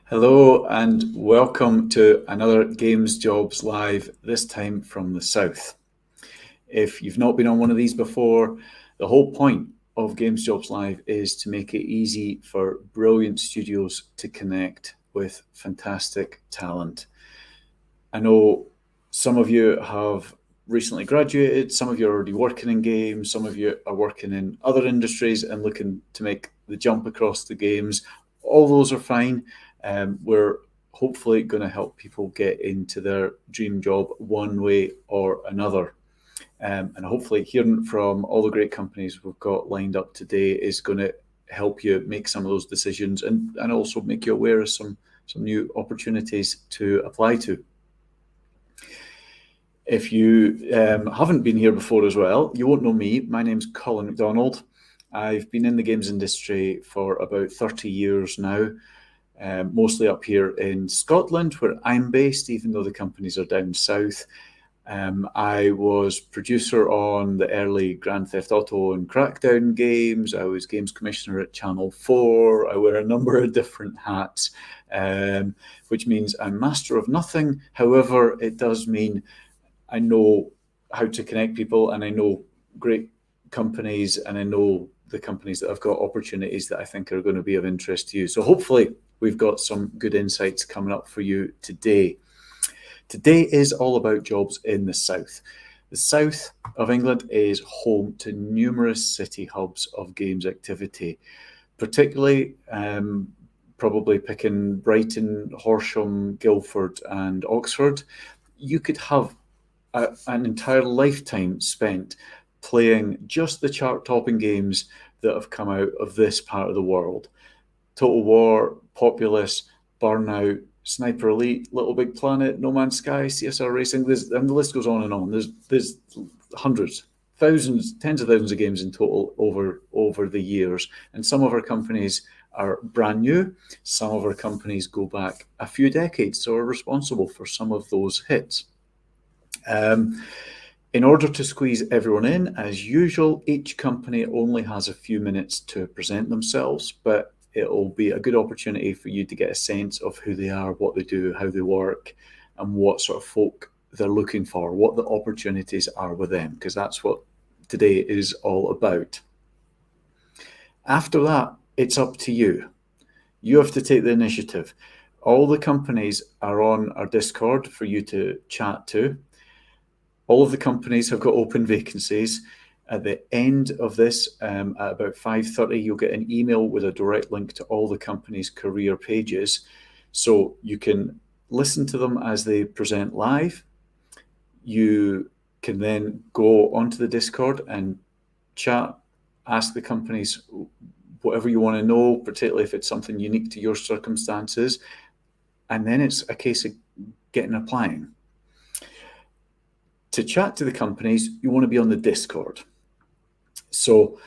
Hello and welcome to another Games Jobs Live, this time from the South. If you've not been on one of these before, the whole point of Games Jobs Live is to make it easy for brilliant studios to connect with fantastic talent. I know some of you have recently graduated, some of you are already working in games, some of you are working in other industries and looking to make the jump across the games. All those are fine. We're hopefully going to help people get into their dream job one way or another. And hopefully hearing from all the great companies we've got lined up today is going to help you make some of those decisions and also make you aware of some new opportunities to apply to. If you haven't been here before as well, you won't know me. My name's Colin McDonald. I've been in the games industry for about 30 years now, mostly up here in Scotland, where I'm based, even though the companies are down south. I was producer on the early Grand Theft Auto and Crackdown games. I was games commissioner at Channel 4. I wear a number of different hats, which means I'm master of nothing. However, it does mean I know how to connect people, and I know great companies, and I know the companies that have got opportunities that I think are going to be of interest to you. So hopefully we've got some good insights coming up for you today. Today is all about jobs in the south. The south of England is home to numerous city hubs of games activity, particularly probably picking Brighton, Horsham, Guildford and Oxford. You could have an entire lifetime spent playing just the chart-topping games that have come out of this part of the world. Total War, Populous, Burnout, Sniper Elite, Little Big Planet, No Man's Sky, CSR Racing, and the list goes on and on. There's hundreds, thousands, tens of thousands of games in total over the years. And some of our companies are brand new. Some of our companies go back a few decades, so are responsible for some of those hits. In order to squeeze everyone in, as usual, each company only has a few minutes to present themselves, but it'll be a good opportunity for you to get a sense of who they are, what they do, how they work, and what sort of folk they're looking for, what the opportunities are with them, because that's what today is all about. After that, it's up to you. You have to take the initiative. All the companies are on our Discord for you to chat to. All of the companies have got open vacancies. At the end of this, at about 5:30, you'll get an email with a direct link to all the companies' career pages. So you can listen to them as they present live. You can then go onto the Discord and chat, ask the companies whatever you want to know, particularly if it's something unique to your circumstances. And then it's a case of getting applying. To chat to the companies, you want to be on the Discord. So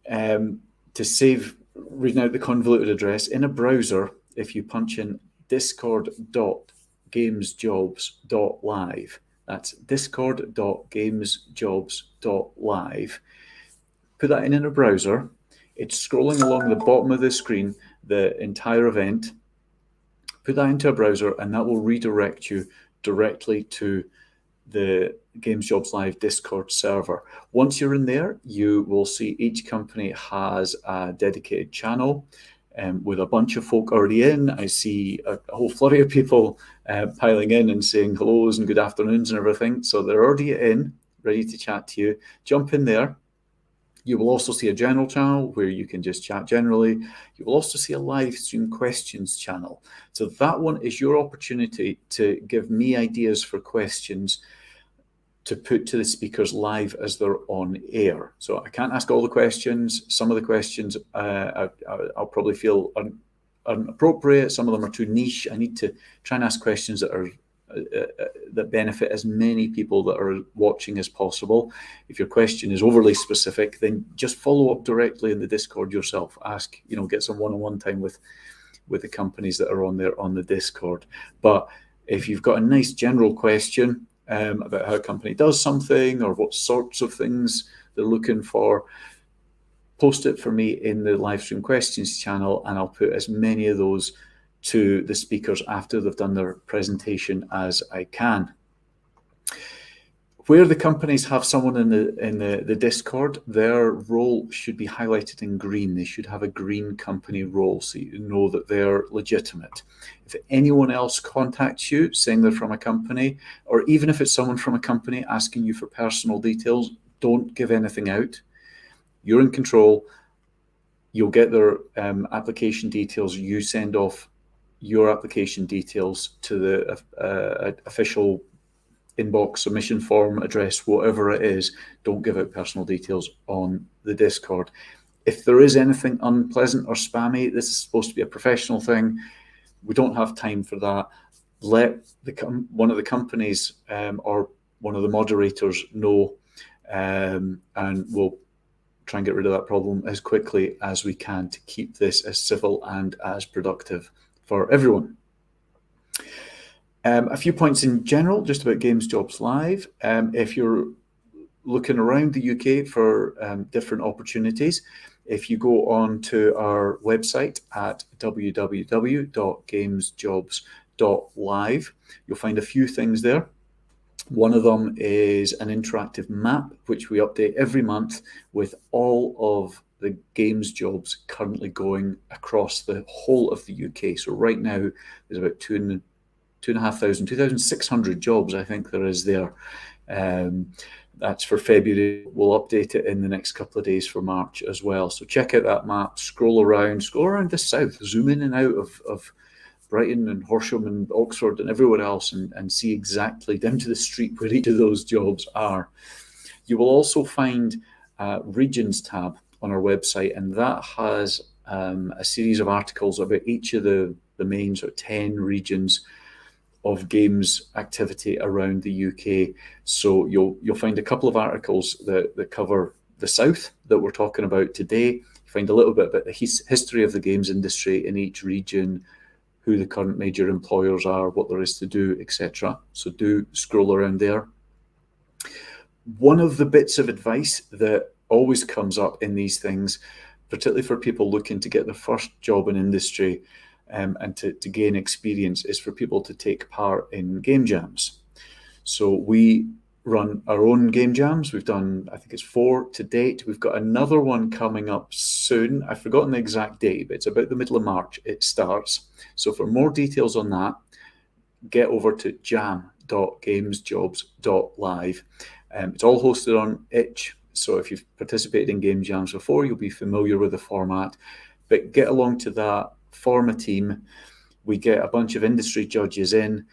to save reading out the convoluted address, in a browser, if you punch in discord.gamesjobs.live, that's discord.gamesjobs.live, put that in a browser. It's scrolling along the bottom of the screen, the entire event. Put that into a browser, and that will redirect you directly to the Games Jobs Live Discord server. Once you're in there, you will see each company has a dedicated channel with a bunch of folk already in. I see a whole flurry of people piling in and saying hellos and good afternoons and everything. So they're already in, ready to chat to you. Jump in there. You will also see a general channel where you can just chat generally. You will also see a live stream questions channel. So that one is your opportunity to give me ideas for questions to put to the speakers live as they're on air. So I can't ask all the questions. Some of the questions I'll probably feel inappropriate. Some of them are too niche. I need to try and ask questions that are that benefit as many people that are watching as possible. If your question is overly specific, then just follow up directly in the Discord yourself. Ask, get some one-on-one time with the companies that are on there on the Discord. But if you've got a nice general question about how a company does something or what sorts of things they're looking for, post it for me in the live stream questions channel, and I'll put as many of those to the speakers after they've done their presentation as I can. Where the companies have someone in the Discord, their role should be highlighted in green. They should have a green company role so you know that they're legitimate. If anyone else contacts you saying they're from a company, or even if it's someone from a company asking you for personal details, don't give anything out. You're in control. You'll get their application details. You send off your application details to the official inbox, submission form, address, whatever it is. Don't give out personal details on the Discord. If there is anything unpleasant or spammy, this is supposed to be a professional thing. We don't have time for that. Let one of the companies or one of the moderators know, and we'll try and get rid of that problem as quickly as we can to keep this as civil and as productive for everyone. A few points in general, just about Games Jobs Live. If you're looking around the UK for different opportunities, if you go on to our website at www.gamesjobs.live, you'll find a few things there. One of them is an interactive map, which we update every month with all of the games jobs currently going across the whole of the UK. So right now, there's about 2,600 jobs, I think there is there. That's for February. We'll update it in the next couple of days for March as well. So check out that map, scroll around the south, zoom in and out of Brighton and Horsham and Oxford and everyone else and see exactly down to the street where each of those jobs are. You will also find a regions tab on our website, and that has a series of articles about each of the main sort of 10 regions of games activity around the UK. So you'll find a couple of articles that cover the south that we're talking about today. You find a little bit about the history of the games industry in each region, who the current major employers are, what there is to do, etc. So do scroll around there. One of the bits of advice that always comes up in these things, particularly for people looking to get their first job in industry and to gain experience, is for people to take part in game jams. So we run our own game jams. We've done, I think it's 4 to date. We've got another one coming up soon. I've forgotten the exact date, but it's about the middle of March it starts. So for more details on that, get over to jam.gamesjobs.live. It's all hosted on itch. So if you've participated in game jams before, you'll be familiar with the format. But get along to that, form a team. We get a bunch of industry judges in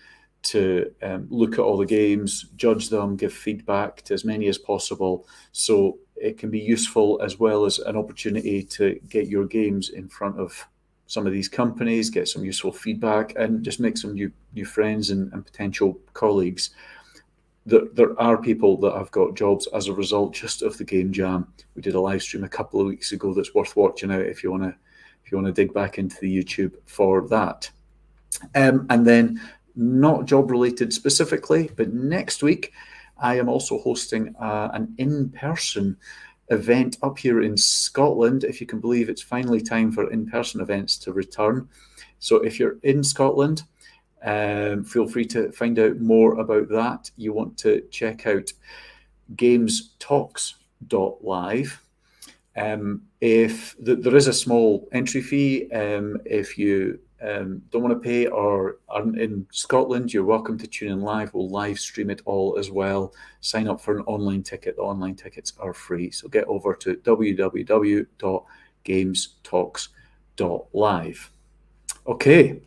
to look at all the games, judge them, give feedback to as many as possible. So it can be useful as well as an opportunity to get your games in front of some of these companies, get some useful feedback, and just make some new friends and potential colleagues. There are people that have got jobs as a result just of the game jam. We did a live stream a couple of weeks ago that's worth watching out if you want to dig back into the YouTube for that. And then, not job related specifically, but next week I am also hosting an in-person event up here in Scotland. If you can believe, it's finally time for in-person events to return. So if you're in Scotland, feel free to find out more about that. You want to check out gamestalks.live. If there is a small entry fee, if you don't want to pay or aren't in Scotland, you're welcome to tune in live. We'll live stream it all as well. Sign up for an online ticket. The online tickets are free. So get over to www.gamestalks.live. Okay.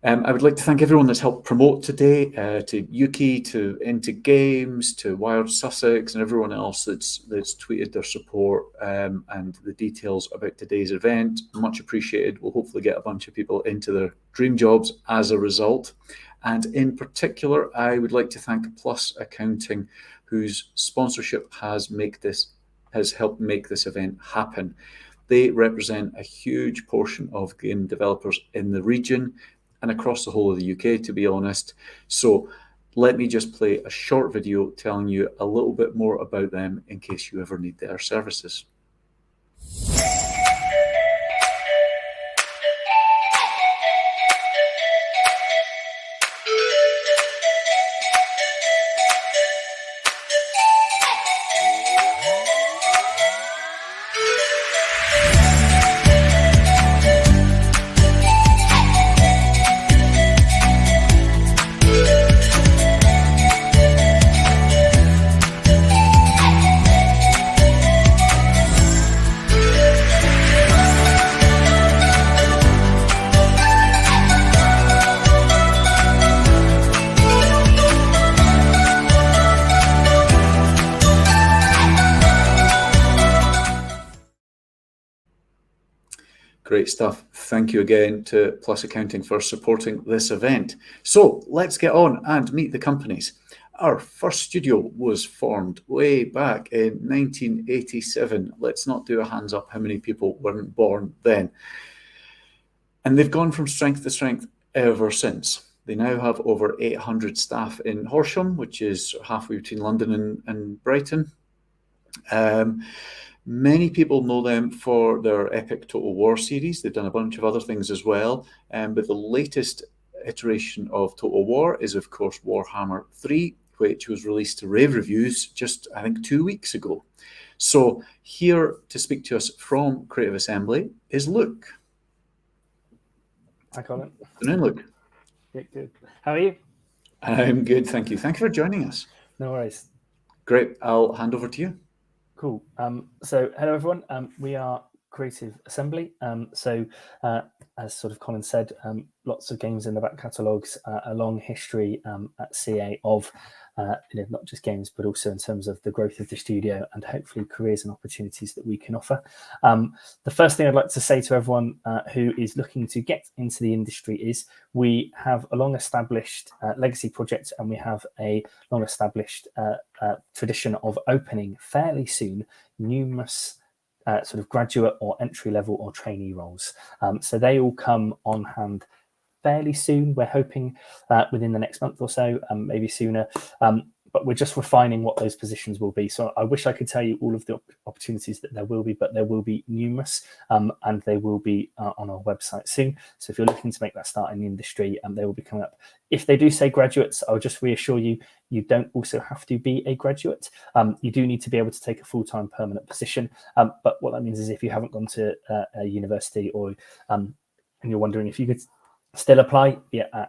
I would like to thank everyone that's helped promote today, to Yuki, to Into Games, to Wired Sussex, and everyone else that's tweeted their support and the details about today's event. Much appreciated. We'll hopefully get a bunch of people into their dream jobs as a result. And in particular, I would like to thank Plus Accounting, whose sponsorship has helped make this event happen. They represent a huge portion of game developers in the region and across the whole of the UK, to be honest. So let me just play a short video telling you a little bit more about them in case you ever need their services. Great stuff. Thank you again to Plus Accounting for supporting this event. So let's get on and meet the companies. Our first studio was formed way back in 1987. Let's not do a hands up how many people weren't born then. And they've gone from strength to strength ever since. They now have over 800 staff in Horsham, which is halfway between London and Brighton. Many people know them for their epic Total War series. They've done a bunch of other things as well. But the latest iteration of Total War is, of course, Warhammer 3, which was released to rave reviews just, I think, 2 weeks ago. So here to speak to us from Creative Assembly is Luke. Hi, Colin. Good afternoon, Luke. Yeah, good. How are you? I'm good, thank you. Thank you for joining us. No worries. Great. I'll hand over to you. Cool. So hello, everyone. We are Creative Assembly. As sort of Colin said, lots of games in the back catalogues, a long history at CA of not just games, but also in terms of the growth of the studio and hopefully careers and opportunities that we can offer. The first thing I'd like to say to everyone who is looking to get into the industry is we have a long-established legacy project, and we have a long-established tradition of opening fairly soon numerous sort of graduate or entry level or trainee roles. So they all come on hand fairly soon. We're hoping within the next month or so, maybe sooner. But we're just refining what those positions will be. So I wish I could tell you all of the opportunities that there will be, but there will be numerous, and they will be on our website soon. So if you're looking to make that start in the industry, they will be coming up. If they do say graduates, I'll just reassure you, you don't also have to be a graduate. You do need to be able to take a full-time permanent position. But what that means is if you haven't gone to a university or and you're wondering if you could still apply,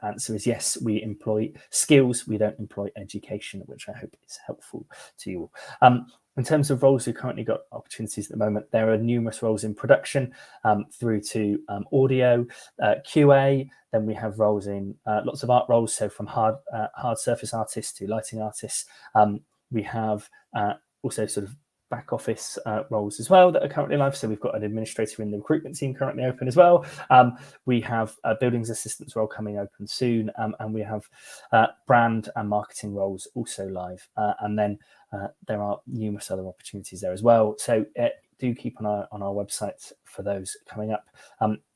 answer is yes. We employ skills, we don't employ education, which I hope is helpful to you all. In terms of roles, we've currently got opportunities at the moment. There are numerous roles in production through to audio, QA. Then we have roles in lots of art roles, so from hard surface artists to lighting artists. We have also sort of back office roles as well that are currently live. So we've got an administrator in the recruitment team currently open as well. We have a buildings assistants role coming open soon, and we have brand and marketing roles also live. And then there are numerous other opportunities there as well. So do keep an eye on our website for those coming up.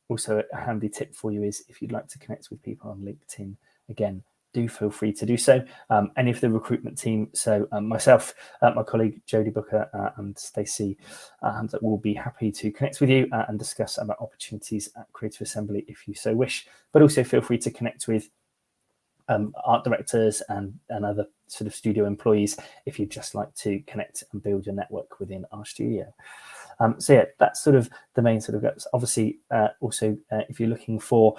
Also, a handy tip for you is if you'd like to connect with people on LinkedIn, again, do feel free to do so. Any of the recruitment team, so myself, my colleague Jodie Booker and Stacey will be happy to connect with you and discuss about opportunities at Creative Assembly if you so wish. But also feel free to connect with art directors and other sort of studio employees if you'd just like to connect and build your network within our studio. So yeah, that's sort of the main sort of goals. Obviously, also if you're looking for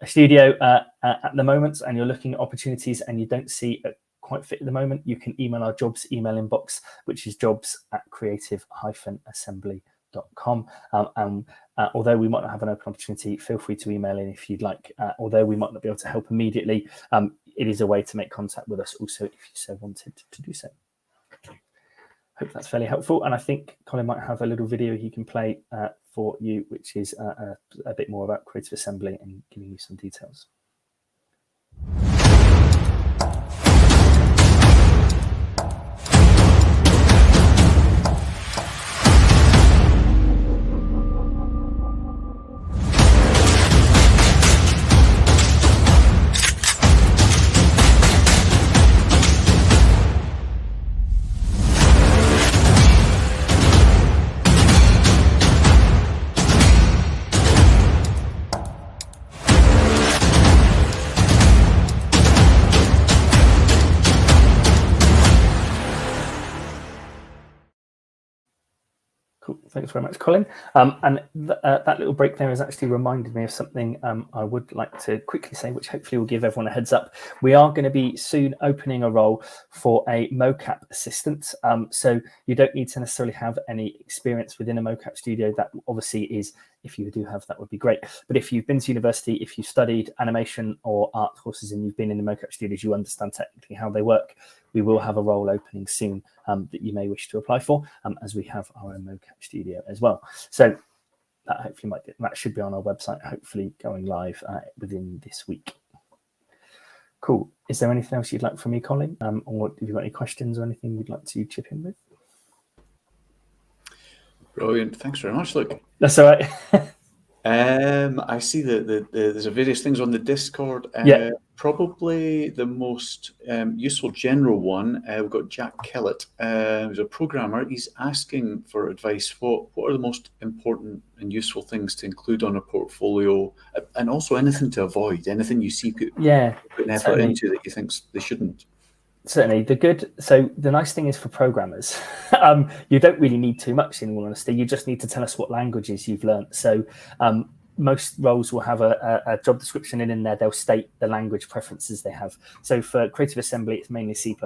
a studio at the moment and you're looking at opportunities and you don't see it quite fit at the moment, you can email our jobs email inbox, which is jobs@creative-assembly.com. Although we might not have an open opportunity, feel free to email in if you'd like. Although we might not be able to help immediately, it is a way to make contact with us also if you so wanted to do so. Hope that's fairly helpful. And I think Colin might have a little video he can play for you, which is a bit more about Creative Assembly and giving you some details. Thanks very much, Colin. And that little break there has actually reminded me of something I would like to quickly say, which hopefully will give everyone a heads up. We are going to be soon opening a role for a mocap assistant. So you don't need to necessarily have any experience within a mocap studio. That obviously is, if you do have, that would be great. But if you've been to university, if you studied animation or art courses and you've been in the mocap studios, you understand technically how they work. We will have a role opening soon that you may wish to apply for, as we have our own mocap studio as well. So that hopefully that should be on our website, hopefully going live within this week. Cool. Is there anything else you'd like from me, Colin? Or have you got any questions or anything you'd like to chip in with? Brilliant. Thanks very much. Look, that's all right. I see that there's various things on the Discord. Yeah. Probably the most useful general one, we've got Jack Kellett, who's a programmer. He's asking for advice. What are the most important and useful things to include on a portfolio, and also anything to avoid, anything you see put an effort certainly into that you think they shouldn't? Certainly. So the nice thing is for programmers, you don't really need too much, in all honesty. You just need to tell us what languages you've learned. So most roles will have a job description, and in there they'll state the language preferences they have. So for Creative Assembly, it's mainly C++.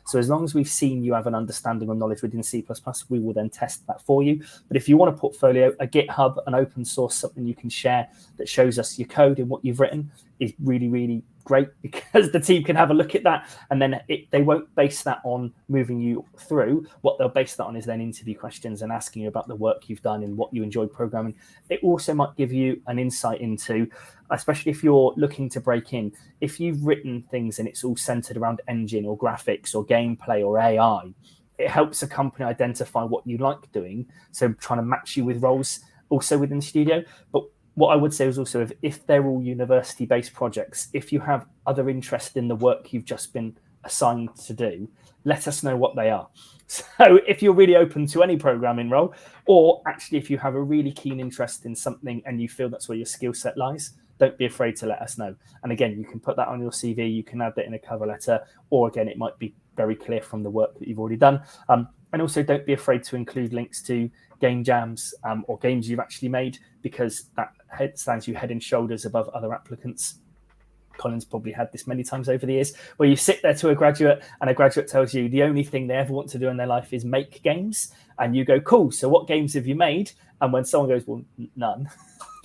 So as long as we've seen you have an understanding or knowledge within C++, we will then test that for you. But if you want a portfolio, a GitHub, an open source, something you can share that shows us your code and what you've written is really, really great, because the team can have a look at that, and then they won't base that on moving you through. What they'll base that on is then interview questions and asking you about the work you've done and what you enjoyed programming. It also might give you an insight into, especially if you're looking to break in, if you've written things and it's all centered around engine or graphics or gameplay or AI, it helps a company identify what you like doing, so trying to match you with roles also within the studio. But what I would say is also, if they're all university-based projects, if you have other interest in the work you've just been assigned to do, let us know what they are. So if you're really open to any programming role, or actually if you have a really keen interest in something and you feel that's where your skill set lies, don't be afraid to let us know. And again, you can put that on your CV, you can add that in a cover letter, or again, it might be very clear from the work that you've already done. And also don't be afraid to include links to game jams or games you've actually made, because that stands you head and shoulders above other applicants. Colin's probably had this many times over the years, where you sit there to a graduate and a graduate tells you the only thing they ever want to do in their life is make games. And you go, cool, so what games have you made? And when someone goes, well, none,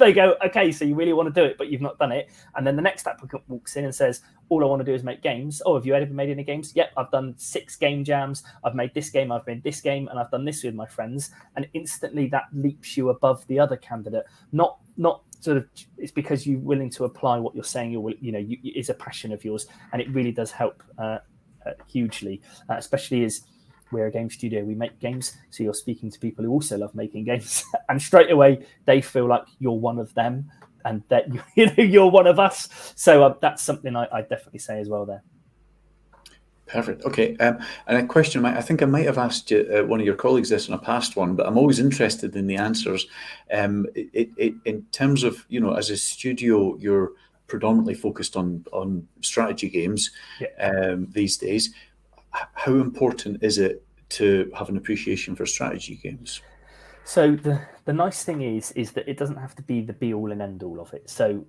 they go, okay, so you really want to do it, but you've not done it. And then the next applicant walks in and says, all I want to do is make games. Oh, have you ever made any games? Yep, I've done 6 game jams. I've made this game, I've made this game, and I've done this with my friends. And instantly that leaps you above the other candidate. Not sort of, it's because you're willing to apply what you're saying. Is a passion of yours, and it really does help hugely, especially as we're a game studio, we make games. So you're speaking to people who also love making games, and straight away they feel like you're one of them, and that you're one of us. So that's something I definitely say as well there. Perfect. Okay. And a question, I think I might have asked you, one of your colleagues this in a past one, but I'm always interested in the answers. In terms of, as a studio, you're predominantly focused on strategy games these days. How important is it to have an appreciation for strategy games? So the nice thing is that it doesn't have to be the be all and end all of it. So,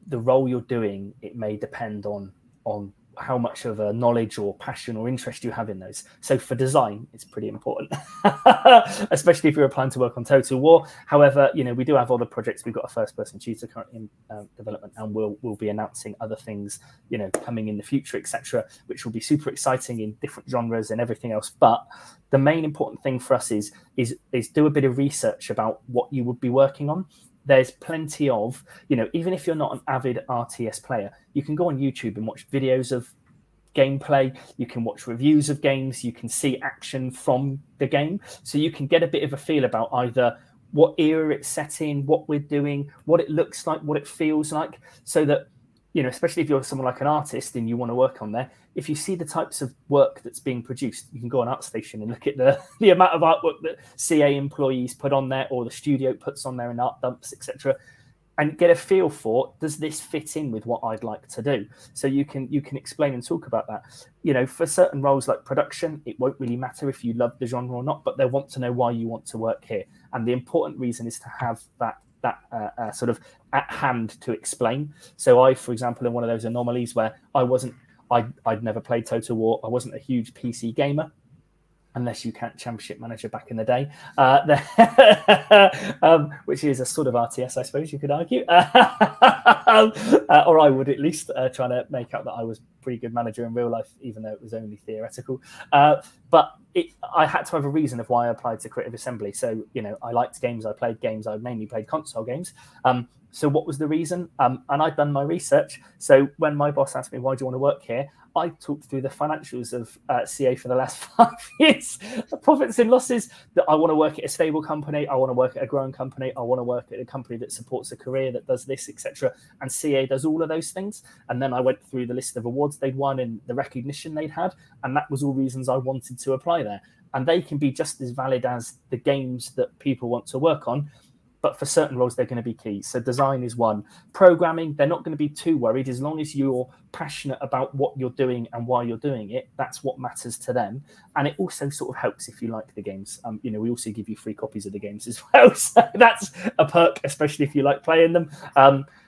the role you're doing, it may depend on how much of a knowledge or passion or interest you have in those. So for design, it's pretty important, especially if you're applying to work on Total War. However, we do have other projects. We've got a first-person shooter currently in development, and we'll be announcing other things, coming in the future, etc., which will be super exciting in different genres and everything else. But the main important thing for us is do a bit of research about what you would be working on. There's plenty of, even if you're not an avid RTS player, you can go on YouTube and watch videos of gameplay. You can watch reviews of games. You can see action from the game. So you can get a bit of a feel about either what era it's set in, what we're doing, what it looks like, what it feels like, so that, especially if you're someone like an artist and you want to work on there, if you see the types of work that's being produced, you can go on ArtStation and look at the amount of artwork that CA employees put on there, or the studio puts on there in art dumps, etc., and get a feel for, does this fit in with what I'd like to do? So you can explain and talk about that. For certain roles like production, it won't really matter if you love the genre or not, but they want to know why you want to work here. And the important reason is to have that sort of at hand to explain. So I, for example, am one of those anomalies where I'd never played Total War. I wasn't a huge PC gamer. unless you count Championship Manager back in the day, which is a sort of RTS, I suppose you could argue, or I would at least, trying to make out that I was a pretty good manager in real life, even though it was only theoretical. But I had to have a reason of why I applied to Creative Assembly. So, I liked games, I played games, I mainly played console games. So what was the reason? And I'd done my research. So when my boss asked me, why do you want to work here? I talked through the financials of CA for the last 5 years, the profits and losses, that I want to work at a stable company. I want to work at a growing company. I want to work at a company that supports a career, that does this, etc. And CA does all of those things. And then I went through the list of awards they'd won and the recognition they'd had. And that was all reasons I wanted to apply there. And they can be just as valid as the games that people want to work on. But for certain roles, they're going to be key. So design is one. Programming, they're not going to be too worried. As long as you're passionate about what you're doing and why you're doing it, that's what matters to them. And it also sort of helps if you like the games. We also give you free copies of the games as well. So that's a perk, especially if you like playing them.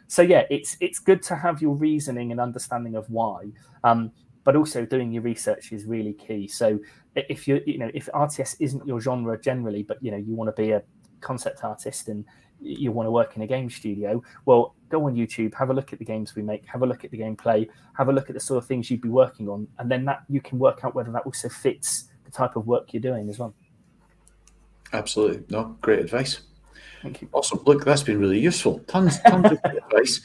So yeah, it's good to have your reasoning and understanding of why. But also doing your research is really key. So if if RTS isn't your genre generally, but you want to be a concept artist and you want to work in a game studio, well, go on YouTube, have a look at the games we make, have a look at the gameplay, have a look at the sort of things you'd be working on, and then that you can work out whether that also fits the type of work you're doing as well. Absolutely. No, great advice. Thank you. Awesome. Look, that's been really useful. Tons of advice.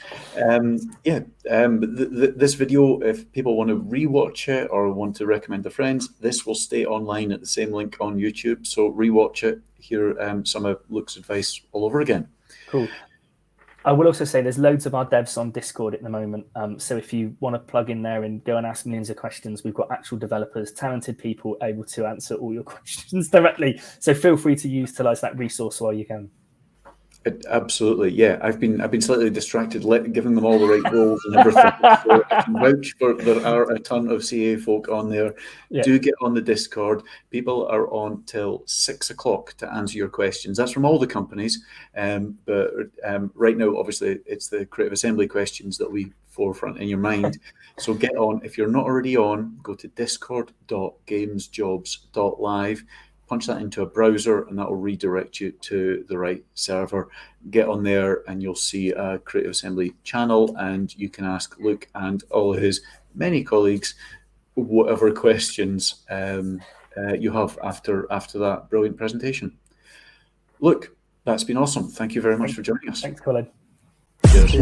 This video, if people want to rewatch it or want to recommend to friends, this will stay online at the same link on YouTube. So rewatch it, hear some of Luke's advice all over again. Cool. I will also say there's loads of our devs on Discord at the moment. So if you want to plug in there and go and ask millions of questions, we've got actual developers, talented people able to answer all your questions directly. So feel free to utilize that resource while you can. Absolutely, yeah. I've been slightly distracted, giving them all the right roles and everything. So I can vouch for there are a ton of CA folk on there. Yeah. Do get on the Discord. People are on till 6 o'clock to answer your questions. That's from all the companies, but right now, obviously, it's the Creative Assembly questions that we forefront in your mind. So get on. If you're not already on, go to discord.gamesjobs.live. Punch that into a browser and that will redirect you to the right server. Get on there and you'll see a Creative Assembly channel and you can ask Luke and all of his many colleagues whatever questions you have after that brilliant presentation. Luke, that's been awesome. Thank you very much for joining us. Thanks, Colin. Cheers.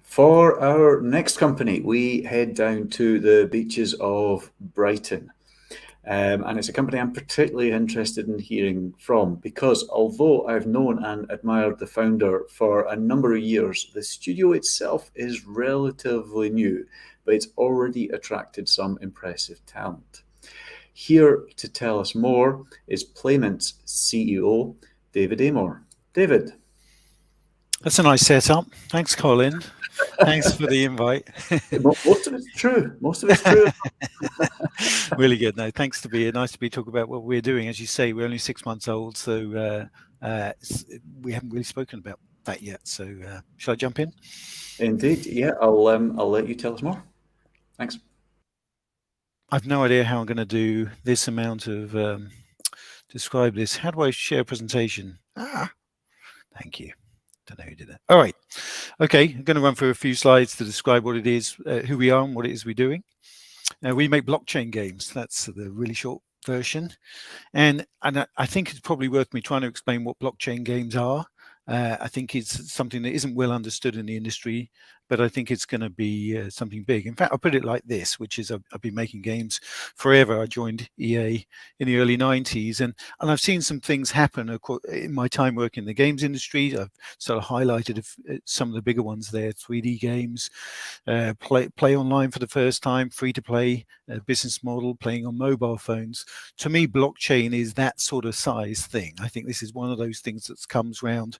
For our next company, we head down to the beaches of Brighton. And it's a company I'm particularly interested in hearing from because although I've known and admired the founder for a number of years, the studio itself is relatively new, but it's already attracted some impressive talent. Here to tell us more is Playmint's CEO, David Amor. David. That's a nice setup. Thanks, Colin. Thanks for the invite. Most of it's true. Really good. No, thanks to be here. Nice to be talking about what we're doing. As you say, we're only 6 months old, so we haven't really spoken about that yet. So shall I jump in? Indeed. Yeah, I'll let you tell us more. Thanks. I've no idea how I'm going to do this amount of describe this. How do I share a presentation? Thank you. Don't know who did that. All right. Okay, I'm going to run through a few slides to describe what it is, who we are and what it is we're doing. We make blockchain games. That's the really short version. And I think it's probably worth me trying to explain what blockchain games are. I think it's something that isn't well understood in the industry, but I think it's going to be something big. In fact, I'll put it like this, which is I've been making games forever. I joined EA in the early 90s, and I've seen some things happen in my time working in the games industry. I've sort of highlighted some of the bigger ones there, 3D games, play online for the first time, free-to-play business model, playing on mobile phones. To me, blockchain is that sort of size thing. I think this is one of those things that comes around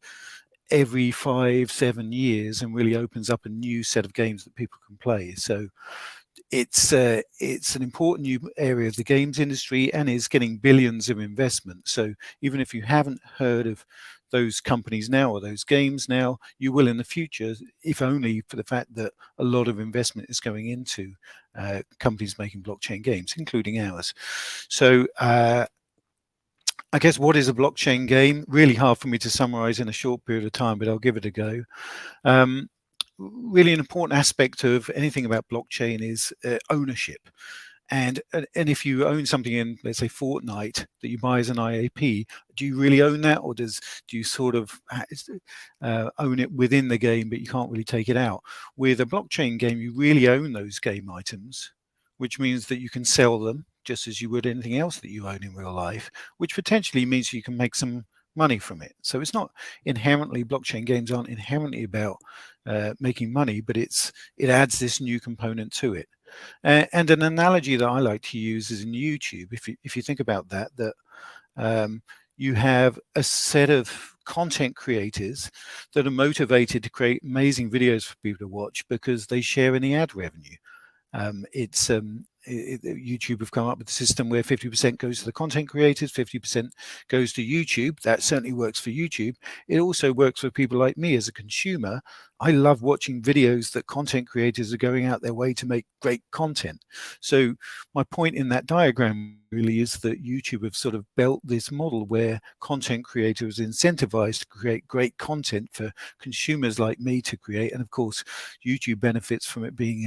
every 5-7 years and really opens up a new set of games that people can play. So it's an important new area of the games industry and is getting billions of investment. So even if you haven't heard of those companies now or those games now, you will in the future, if only for the fact that a lot of investment is going into companies making blockchain games, including ours. So I guess what is a blockchain game? Really hard for me to summarize in a short period of time, but I'll give it a go. Really an important aspect of anything about blockchain is ownership. And if you own something in, let's say, Fortnite that you buy as an IAP, do you really own that, or do you sort of own it within the game, but you can't really take it out? With a blockchain game, you really own those game items, which means that you can sell them just as you would anything else that you own in real life, which potentially means you can make some money from it. So it's not inherently, blockchain games aren't inherently about making money, but it adds this new component to it. And an analogy that I like to use is in YouTube. If you think about that you have a set of content creators that are motivated to create amazing videos for people to watch because they share in the ad revenue. YouTube have come up with a system where 50% goes to the content creators, 50% goes to YouTube. That certainly works for YouTube. It also works for people like me as a consumer. I love watching videos that content creators are going out their way to make great content. So my point in that diagram really is that YouTube have sort of built this model where content creators are incentivized to create great content for consumers like me to create. And of course, YouTube benefits from it being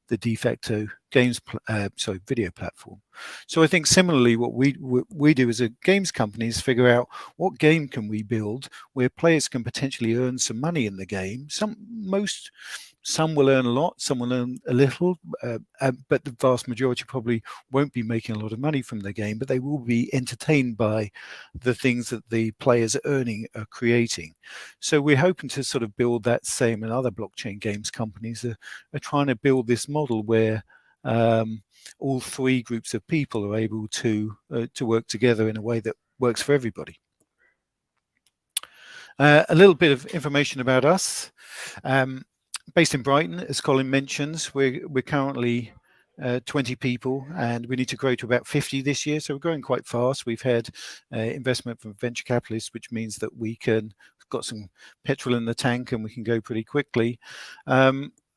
the de facto video platform. So I think similarly what we do as a games company is figure out what game can we build where players can potentially earn some money in the game. Some will earn a lot, some will earn a little, but the vast majority probably won't be making a lot of money from the game, but they will be entertained by the things that the players are earning are creating. So we're hoping to sort of build that same, and other blockchain games companies are trying to build this model where all three groups of people are able to work together in a way that works for everybody. A little bit of information about us. Based in Brighton, as Colin mentions, we're currently 20 people, and we need to grow to about 50 this year. So we're growing quite fast. We've had investment from venture capitalists, which means that we've got some petrol in the tank and we can go pretty quickly.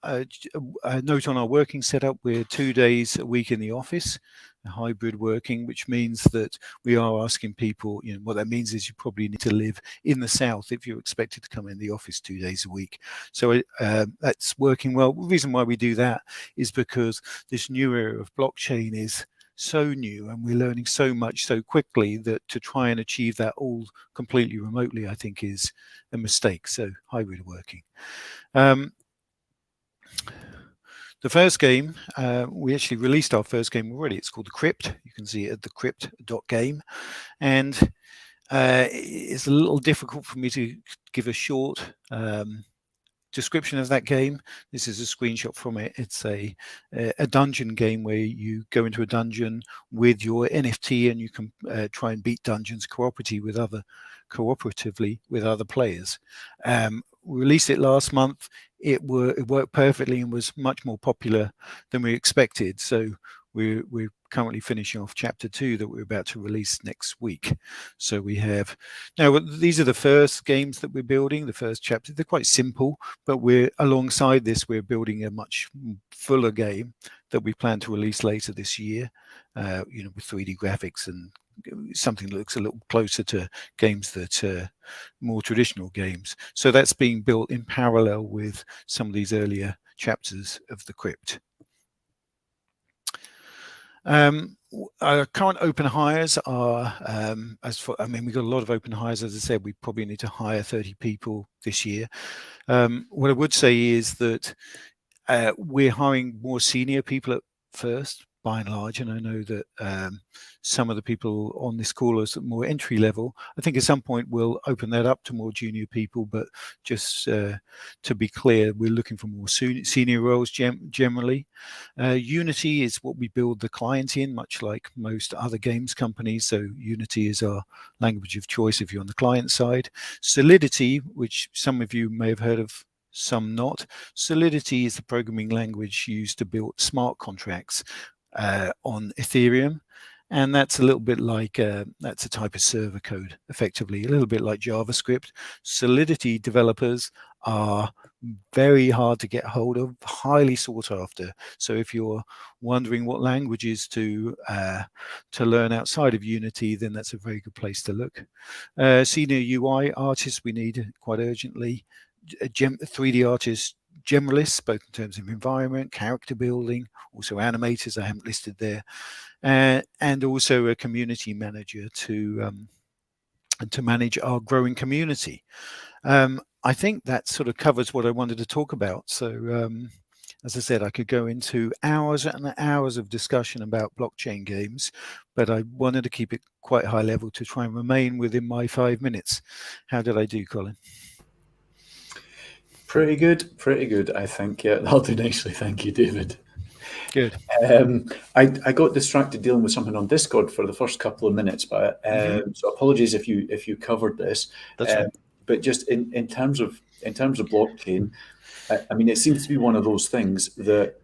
A note on our working setup: we're 2 days a week in the office, hybrid working, which means that we are asking people, what that means is you probably need to live in the south if you're expected to come in the office 2 days a week. So that's working well. The reason why we do that is because this new era of blockchain is so new and we're learning so much so quickly that to try and achieve that all completely remotely, I think, is a mistake. So hybrid working. The first game, we actually released our first game already. It's called the Crypt. You can see it at thecrypt.game. And it's a little difficult for me to give a short description of that game. This is a screenshot from it. It's a dungeon game where you go into a dungeon with your NFT and you can try and beat dungeons cooperatively with other players. We released it last month. It worked perfectly and was much more popular than we expected. So we're currently finishing off chapter 2 that we're about to release next week. So we have now, these are the first games that we're building, the first chapter. They're quite simple, but alongside this, we're building a much fuller game that we plan to release later this year, with 3D graphics and something that looks a little closer to games that are more traditional games. So that's being built in parallel with some of these earlier chapters of the Crypt. Our current open hires are, we've got a lot of open hires. As I said, we probably need to hire 30 people this year. What I would say is that we're hiring more senior people at first, by and large, and I know that some of the people on this call are more entry level. I think at some point we'll open that up to more junior people, but just to be clear, we're looking for more senior roles generally. Unity is what we build the client in, much like most other games companies. So Unity is our language of choice if you're on the client side. Solidity, which some of you may have heard of some not. Solidity is the programming language used to build smart contracts on Ethereum. And that's a little bit like, that's a type of server code, effectively, a little bit like JavaScript. Solidity developers are very hard to get hold of, highly sought after. So if you're wondering what languages to learn outside of Unity, then that's a very good place to look. Senior UI artists we need quite urgently. 3D artists, generalists, both in terms of environment, character building, also animators I haven't listed there, and also a community manager to manage our growing community. I think that sort of covers what I wanted to talk about. So as I said, I could go into hours and hours of discussion about blockchain games, but I wanted to keep it quite high level to try and remain within my 5 minutes. How did I do, Colin? Pretty good, I think. Yeah, that'll do nicely. Thank you, David. Good. I got distracted dealing with something on Discord for the first couple of minutes, but so apologies if you covered this. That's right. But just in terms of blockchain, I mean, it seems to be one of those things that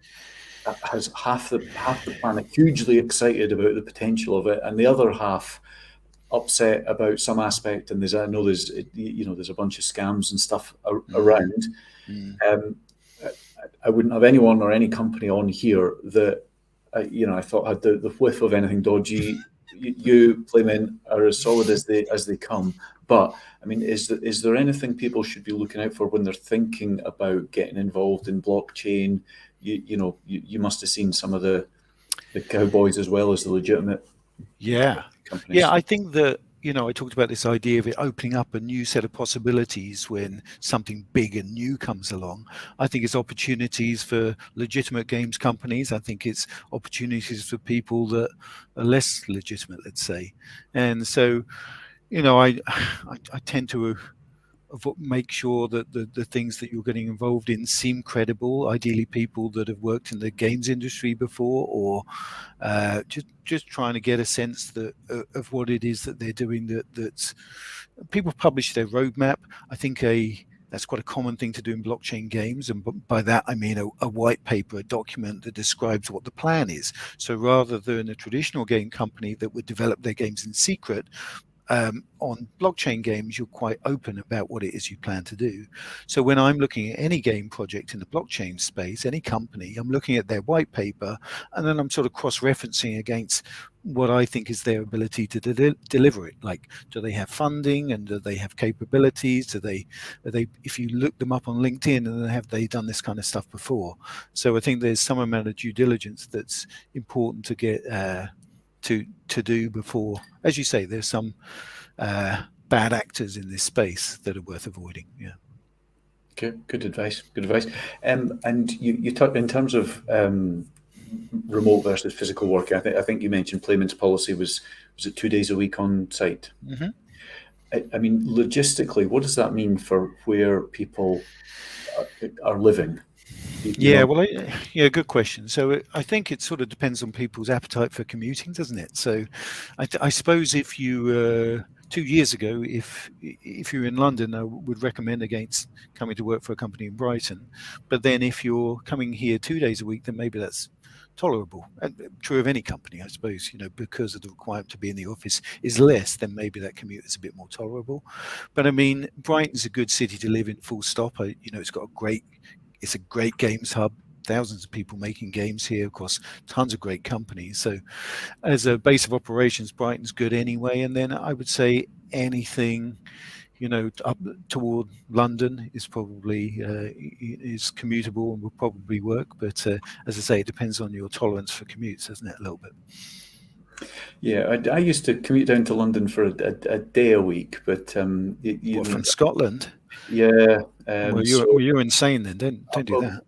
has half the planet hugely excited about the potential of it, and the other half upset about some aspect. And there's a bunch of scams and stuff around. I wouldn't have anyone or any company on here that I thought had the whiff of anything dodgy. You, Playmint, are as solid as they come. But I mean, is there anything people should be looking out for when they're thinking about getting involved in blockchain? You must have seen some of the cowboys as well as the legitimate companies. Yeah, I think that, I talked about this idea of it opening up a new set of possibilities when something big and new comes along. I think it's opportunities for legitimate games companies. I think it's opportunities for people that are less legitimate, let's say. And so, I tend to make sure that the things that you're getting involved in seem credible, ideally people that have worked in the games industry before, or just trying to get a sense of what it is that they're doing. That's people publish their roadmap. I think that's quite a common thing to do in blockchain games, and by that I mean a white paper, a document that describes what the plan is. So rather than a traditional game company that would develop their games in secret, on blockchain games, you're quite open about what it is you plan to do. So when I'm looking at any game project in the blockchain space, any company, I'm looking at their white paper, and then I'm sort of cross-referencing against what I think is their ability to deliver it. Like, do they have funding, and do they have capabilities? Are they if you look them up on LinkedIn, and have they done this kind of stuff before? So I think there's some amount of due diligence that's important to get to do before. As you say, there's some bad actors in this space that are worth avoiding. Yeah. Okay, good advice. And you talked in terms of remote versus physical work. I think you mentioned Playmint's policy was it 2 days a week on site? I mean, logistically, what does that mean for where people are living? Good question. So I think it sort of depends on people's appetite for commuting, doesn't it? So I suppose if you 2 years ago, if you're in London, I would recommend against coming to work for a company in Brighton. But then if you're coming here 2 days a week, then maybe that's tolerable. And true of any company, I suppose, because of the requirement to be in the office is less, then maybe that commute is a bit more tolerable. But I mean, Brighton's a good city to live in, full stop. It's a great games hub, thousands of people making games here, of course, tons of great companies. So as a base of operations, Brighton's good anyway. And then I would say anything, up toward London is probably is commutable and will probably work. But as I say, it depends on your tolerance for commutes, doesn't it, a little bit? Yeah, I used to commute down to London for a day a week, but from Scotland? Yeah. Well, you're insane then. Don't do that.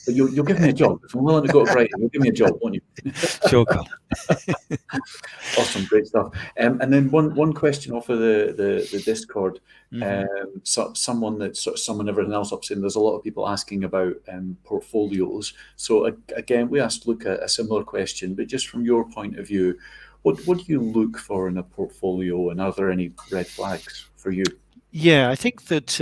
But you'll give me a job. If I'm willing to go to Brighton, you'll give me a job, won't you? Sure, Colin. Awesome, great stuff. And then one question off of the Discord. Someone everything else up saying there's a lot of people asking about portfolios. So again, we asked Luke a similar question, but just from your point of view, what do you look for in a portfolio, and are there any red flags for you? Yeah, I think that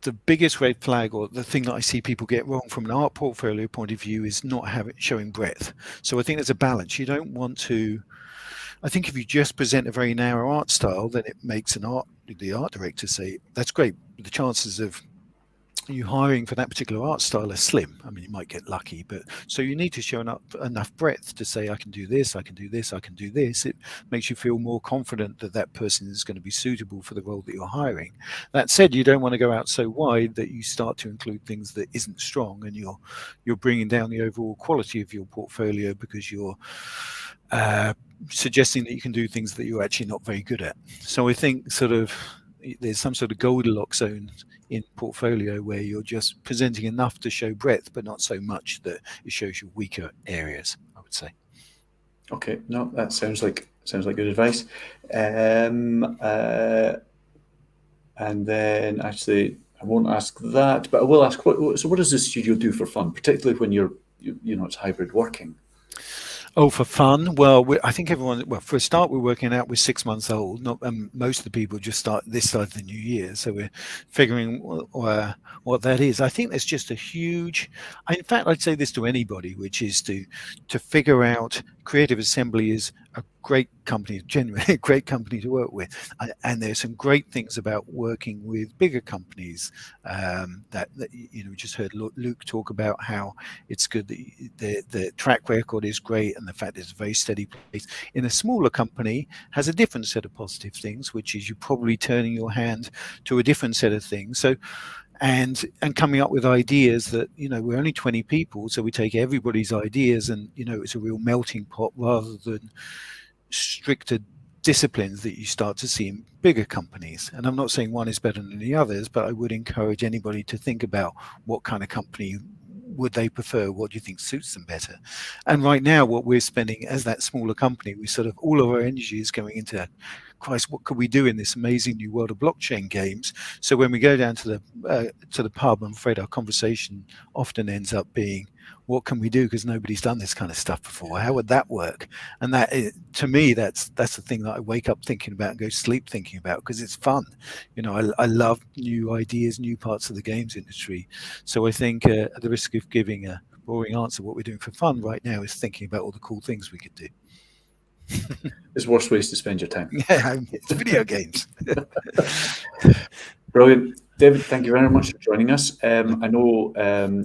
the biggest red flag, or the thing that I see people get wrong from an art portfolio point of view, is not showing breadth. So I think there's a balance. You don't want to. I think if you just present a very narrow art style, then it makes the art director say, that's great. The chances of you hiring for that particular art style are slim. I mean, you might get lucky, but so you need to show enough breadth to say, I can do this, I can do this, I can do this. It makes you feel more confident that that person is going to be suitable for the role that you're hiring. That said, you don't want to go out so wide that you start to include things that isn't strong, and you're bringing down the overall quality of your portfolio because you're suggesting that you can do things that you're actually not very good at. So I think there's some sort of Goldilocks zone in portfolio where you're just presenting enough to show breadth, but not so much that it shows you weaker areas, I would say. Okay, no, that sounds like good advice. And then actually, I won't ask that, but I will ask, what does the studio do for fun, particularly when it's hybrid working? Oh, for fun? Well, I think everyone. Well, for a start, we're working out we're 6 months old. Not most of the people just start this side of the new year, so we're figuring what that is. I think there's just a huge. In fact, I'd say this to anybody, which is to figure out. Creative Assembly is a great company, genuinely a great company to work with, and there's some great things about working with bigger companies. That we just heard Luke talk about how it's good that the track record is great, and the fact it's a very steady place. In a smaller company has a different set of positive things, which is you're probably turning your hand to a different set of things. So and coming up with ideas that, we're only 20 people, so we take everybody's ideas and, it's a real melting pot rather than stricter disciplines that you start to see in bigger companies. And I'm not saying one is better than the others, but I would encourage anybody to think about what kind of company would they prefer, what do you think suits them better. And right now what we're spending as that smaller company, we sort of all of our energy is going into, Christ, what could we do in this amazing new world of blockchain games? So when we go down to the pub, I'm afraid our conversation often ends up being, what can we do, because nobody's done this kind of stuff before? How would that work? And that, to me, that's the thing that I wake up thinking about and go to sleep thinking about, because it's fun. I love new ideas, new parts of the games industry. So I think at the risk of giving a boring answer, what we're doing for fun right now is thinking about all the cool things we could do. There's worse ways to spend your time. Yeah, it's video games. Brilliant. David, thank you very much for joining us. I know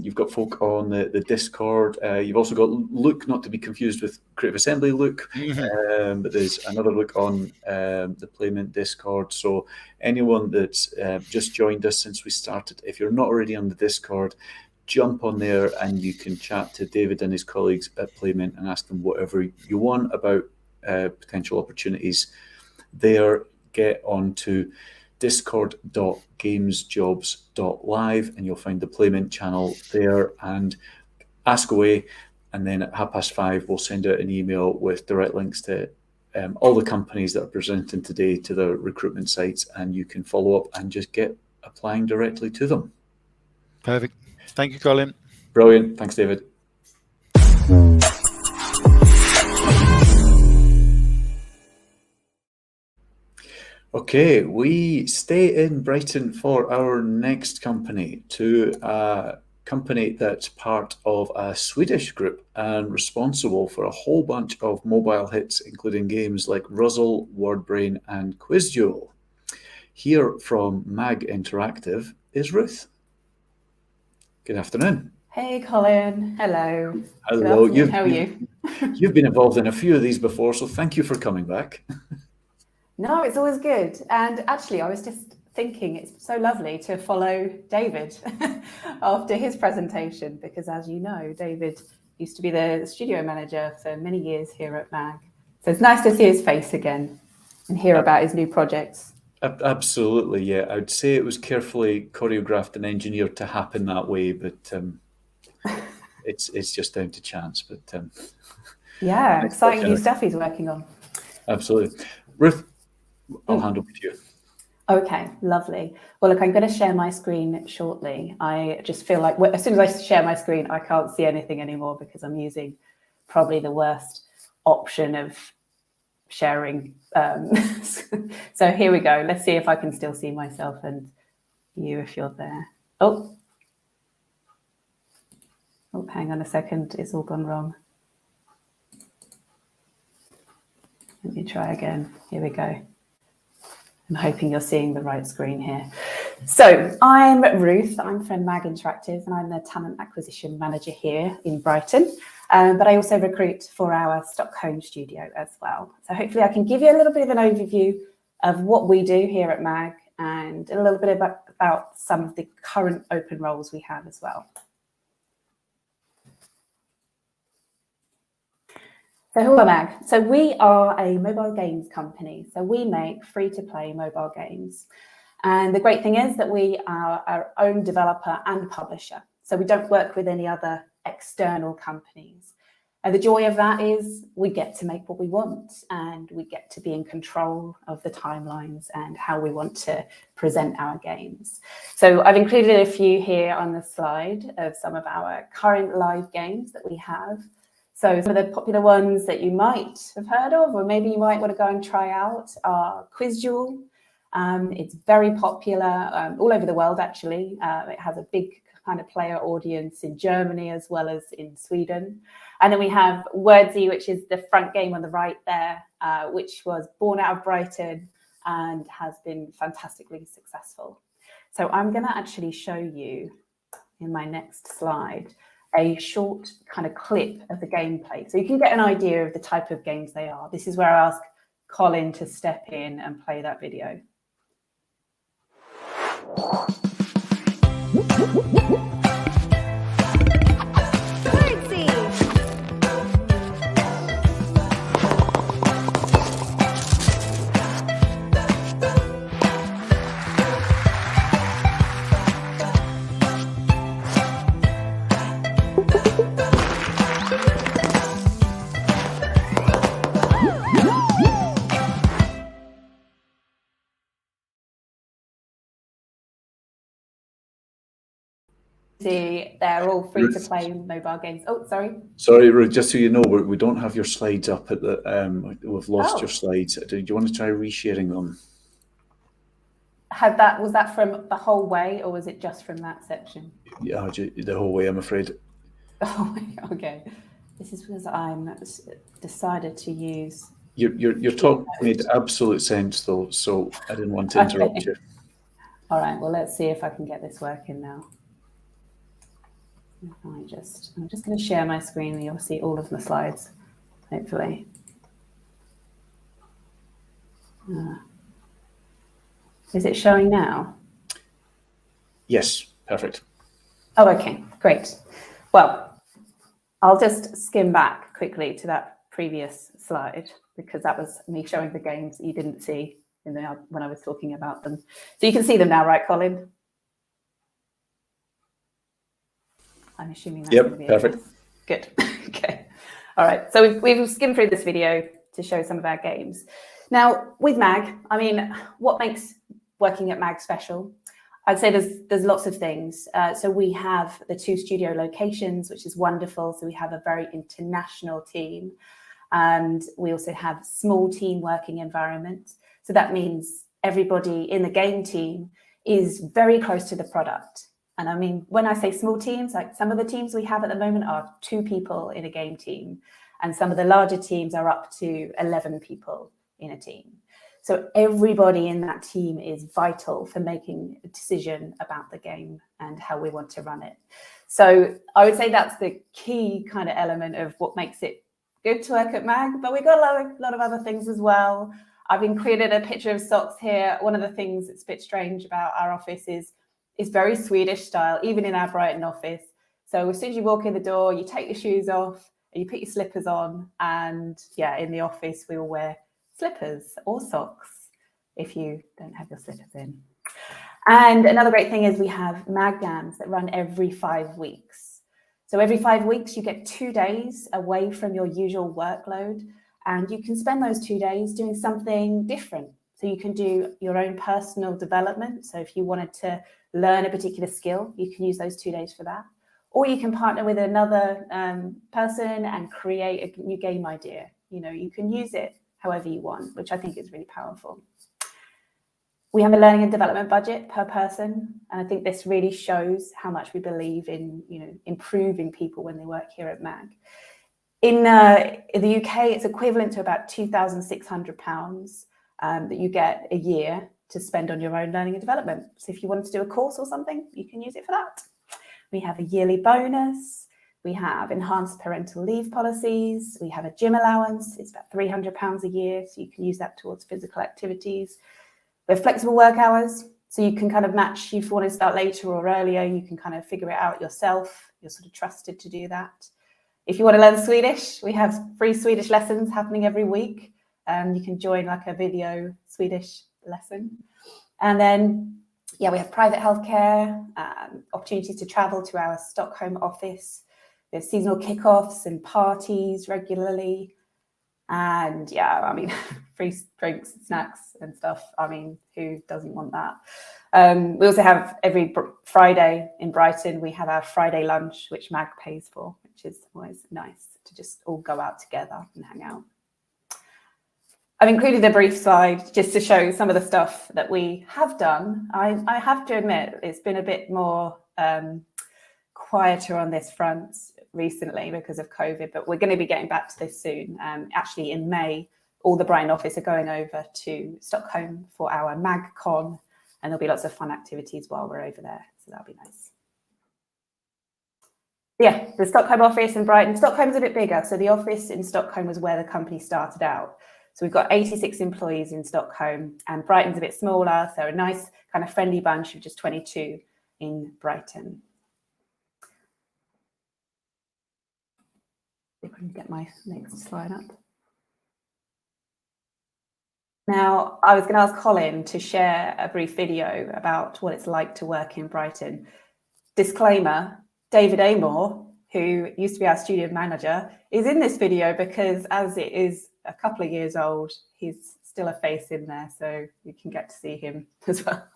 you've got folk on the Discord. You've also got Luke, not to be confused with Creative Assembly Luke, but there's another Luke on the Playmint Discord. So anyone that's just joined us since we started, if you're not already on the Discord, jump on there and you can chat to David and his colleagues at Playmint and ask them whatever you want about potential opportunities there. Get on to discord.gamesjobs.live and you'll find the Playmint channel there and ask away. And then at 5:30 we'll send out an email with direct links to all the companies that are presenting today to the recruitment sites, and you can follow up and just get applying directly to them. Perfect. Thank you, Colin. Brilliant. Thanks, David. Okay, we stay in Brighton for our next company, to a company that's part of a Swedish group and responsible for a whole bunch of mobile hits, including games like Ruzzle, WordBrain, and Quiz Duel. Here from MAG Interactive is Ruth. Good afternoon. Hey, Colin. Hello. Hello. How are you? You've been involved in a few of these before, so thank you for coming back. No, it's always good. And actually, I was just thinking it's so lovely to follow David after his presentation, because as you know, David used to be the studio manager for many years here at MAG. So it's nice to see his face again and hear about his new projects. Absolutely, yeah. I would say it was carefully choreographed and engineered to happen that way, but it's just down to chance. But yeah, exciting new stuff he's working on. Absolutely. Ruth, I'll hand over to you. Okay, lovely. Well, look, I'm going to share my screen shortly. I just feel like as soon as I share my screen, I can't see anything anymore because I'm using probably the worst option of sharing. So here we go. Let's see if I can still see myself and you if you're there. Oh, hang on a second. It's all gone wrong. Let me try again. Here we go. I'm hoping you're seeing the right screen here. So I'm Ruth. I'm from Mag Interactive, and I'm the talent acquisition manager here in Brighton. But I also recruit for our Stockholm studio as well. So hopefully I can give you a little bit of an overview of what we do here at Mag and a little bit about some of the current open roles we have as well. So who are Mag? So we are a mobile games company. So we make free-to-play mobile games. And the great thing is that we are our own developer and publisher. So we don't work with any other external companies. And the joy of that is we get to make what we want, and we get to be in control of the timelines and how we want to present our games. So I've included a few here on the slide of some of our current live games that we have. So some of the popular ones that you might have heard of, or maybe you might want to go and try out, are Quiz Duel. It's very popular all over the world, actually. It has a big kind of player audience in Germany as well as in Sweden. And then we have Wordsy, which is the front game on the right there, which was born out of Brighton and has been fantastically successful. So I'm going to actually show you in my next slide a short kind of clip of the gameplay, so you can get an idea of the type of games they are. This is where I ask Colin to step in and play that video. They're all free to play mobile games. Oh, sorry. Sorry, Ruth, just so you know, we don't have your slides up at the. We've lost your slides. Do you want to try resharing them? Was that from the whole way, or was it just from that section? Yeah, the whole way, I'm afraid. Oh, okay. This is because I'm decided to use. Your talk made absolute sense, though, so I didn't want to interrupt you. All right. Well, let's see if I can get this working now. I'm just going to share my screen and you'll see all of the slides, hopefully. Is it showing now? Yes, perfect. Oh, okay, great. Well, I'll just skim back quickly to that previous slide because that was me showing the games that you didn't see when I was talking about them. So you can see them now, right, Colin? I'm assuming that's going to be perfect. Good. Okay. All right. So we've skimmed through this video to show some of our games. Now, with Mag, I mean, what makes working at Mag special? I'd say there's lots of things. So we have the 2 studio locations, which is wonderful. So we have a very international team, and we also have small team working environment. So that means everybody in the game team is very close to the product. And I mean, when I say small teams, like some of the teams we have at the moment are 2 people in a game team, and some of the larger teams are up to 11 people in a team. So everybody in that team is vital for making a decision about the game and how we want to run it. So I would say that's the key kind of element of what makes it good to work at Mag, but we've got a lot of other things as well. I've included a picture of socks here. One of the things that's a bit strange about our office is it's very Swedish style, even in our Brighton office. So as soon as you walk in the door, you take your shoes off and you put your slippers on. And yeah, in the office, we all wear slippers or socks if you don't have your slippers in. And another great thing is we have Mag Jams that run every 5 weeks. So every 5 weeks, you get 2 days away from your usual workload, and you can spend those 2 days doing something different. So you can do your own personal development. So if you wanted to learn a particular skill, you can use those 2 days for that. Or you can partner with another person and create a new game idea. You know, you can use it however you want, which I think is really powerful. We have a learning and development budget per person, and I think this really shows how much we believe in, improving people when they work here at MAG. In the UK, it's equivalent to about £2,600 that you get a year to spend on your own learning and development. So if you want to do a course or something, you can use it for that. We have a yearly bonus. We have enhanced parental leave policies. We have a gym allowance. It's about £300 a year, so you can use that towards physical activities. We have flexible work hours, so you can kind of match if you want to start later or earlier. You can kind of figure it out yourself. You're sort of trusted to do that. If you want to learn Swedish, we have free Swedish lessons happening every week. You can join like a video Swedish lesson. And then, we have private healthcare, opportunities to travel to our Stockholm office. We have seasonal kickoffs and parties regularly. And free drinks, snacks and stuff. Who doesn't want that? We also have every Friday in Brighton, we have our Friday lunch, which MAG pays for, which is always nice to just all go out together and hang out. I've included a brief slide just to show some of the stuff that we have done. I have to admit, it's been a bit more quieter on this front recently because of COVID, but we're going to be getting back to this soon. Actually, in May, all the Brighton office are going over to Stockholm for our MagCon, and there'll be lots of fun activities while we're over there, so that'll be nice. Yeah, the Stockholm office in Brighton. Stockholm's a bit bigger, so the office in Stockholm was where the company started out. So we've got 86 employees in Stockholm, and Brighton's a bit smaller, so a nice kind of friendly bunch of just 22 in Brighton. If I can get my next slide up. Now, I was going to ask Colin to share a brief video about what it's like to work in Brighton. Disclaimer, David Amor, who used to be our studio manager, is in this video because as it is a couple of years old, he's still a face in there, so you can get to see him as well.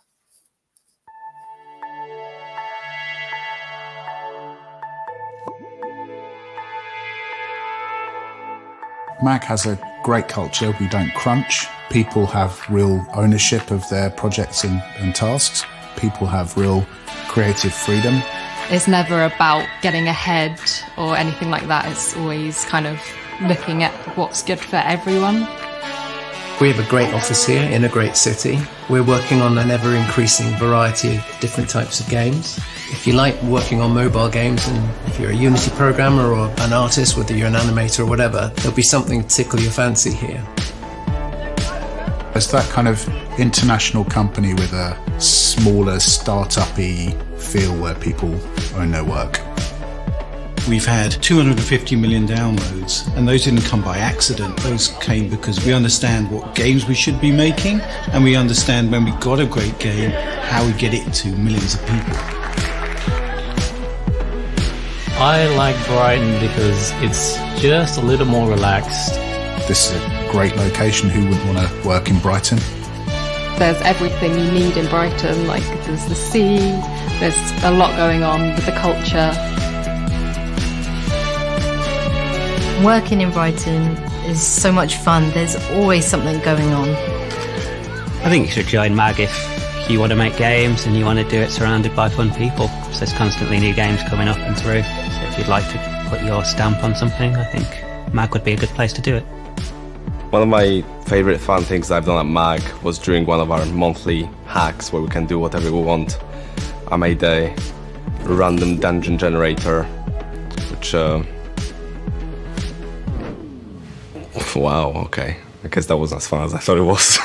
MAG has a great culture. We don't crunch. People have real ownership of their projects and tasks. People have real creative freedom. It's never about getting ahead or anything like that. It's always kind of looking at what's good for everyone. We have a great office here in a great city. We're working on an ever-increasing variety of different types of games. If you like working on mobile games, and if you're a Unity programmer or an artist, whether you're an animator or whatever, there'll be something to tickle your fancy here. It's that kind of international company with a smaller startup-y feel where people own their work. We've had 250 million downloads, and those didn't come by accident. Those came because we understand what games we should be making, and we understand when we got a great game, how we get it to millions of people. I like Brighton because it's just a little more relaxed. This is a great location. Who wouldn't want to work in Brighton? There's everything you need in Brighton, like there's the sea, there's a lot going on with the culture. Working in Brighton is so much fun. There's always something going on. I think you should join MAG if you want to make games and you want to do it surrounded by fun people. So there's constantly new games coming up and through. So if you'd like to put your stamp on something, I think MAG would be a good place to do it. One of my favourite fun things I've done at MAG was during one of our monthly hacks where we can do whatever we want. I made a random dungeon generator, which wow, okay. I guess that wasn't as fun as I thought it was.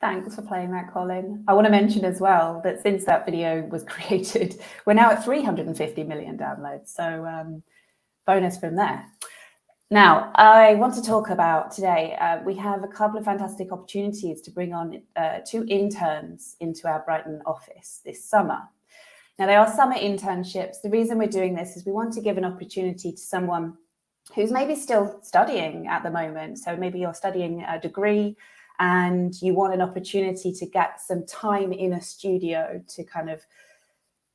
Thanks for playing that, Colin. I want to mention as well that since that video was created, we're now at 350 million downloads. So bonus from there. Now, I want to talk about today, we have a couple of fantastic opportunities to bring on 2 interns into our Brighton office this summer. Now, they are summer internships. The reason we're doing this is we want to give an opportunity to someone who's maybe still studying at the moment. So maybe you're studying a degree and you want an opportunity to get some time in a studio to kind of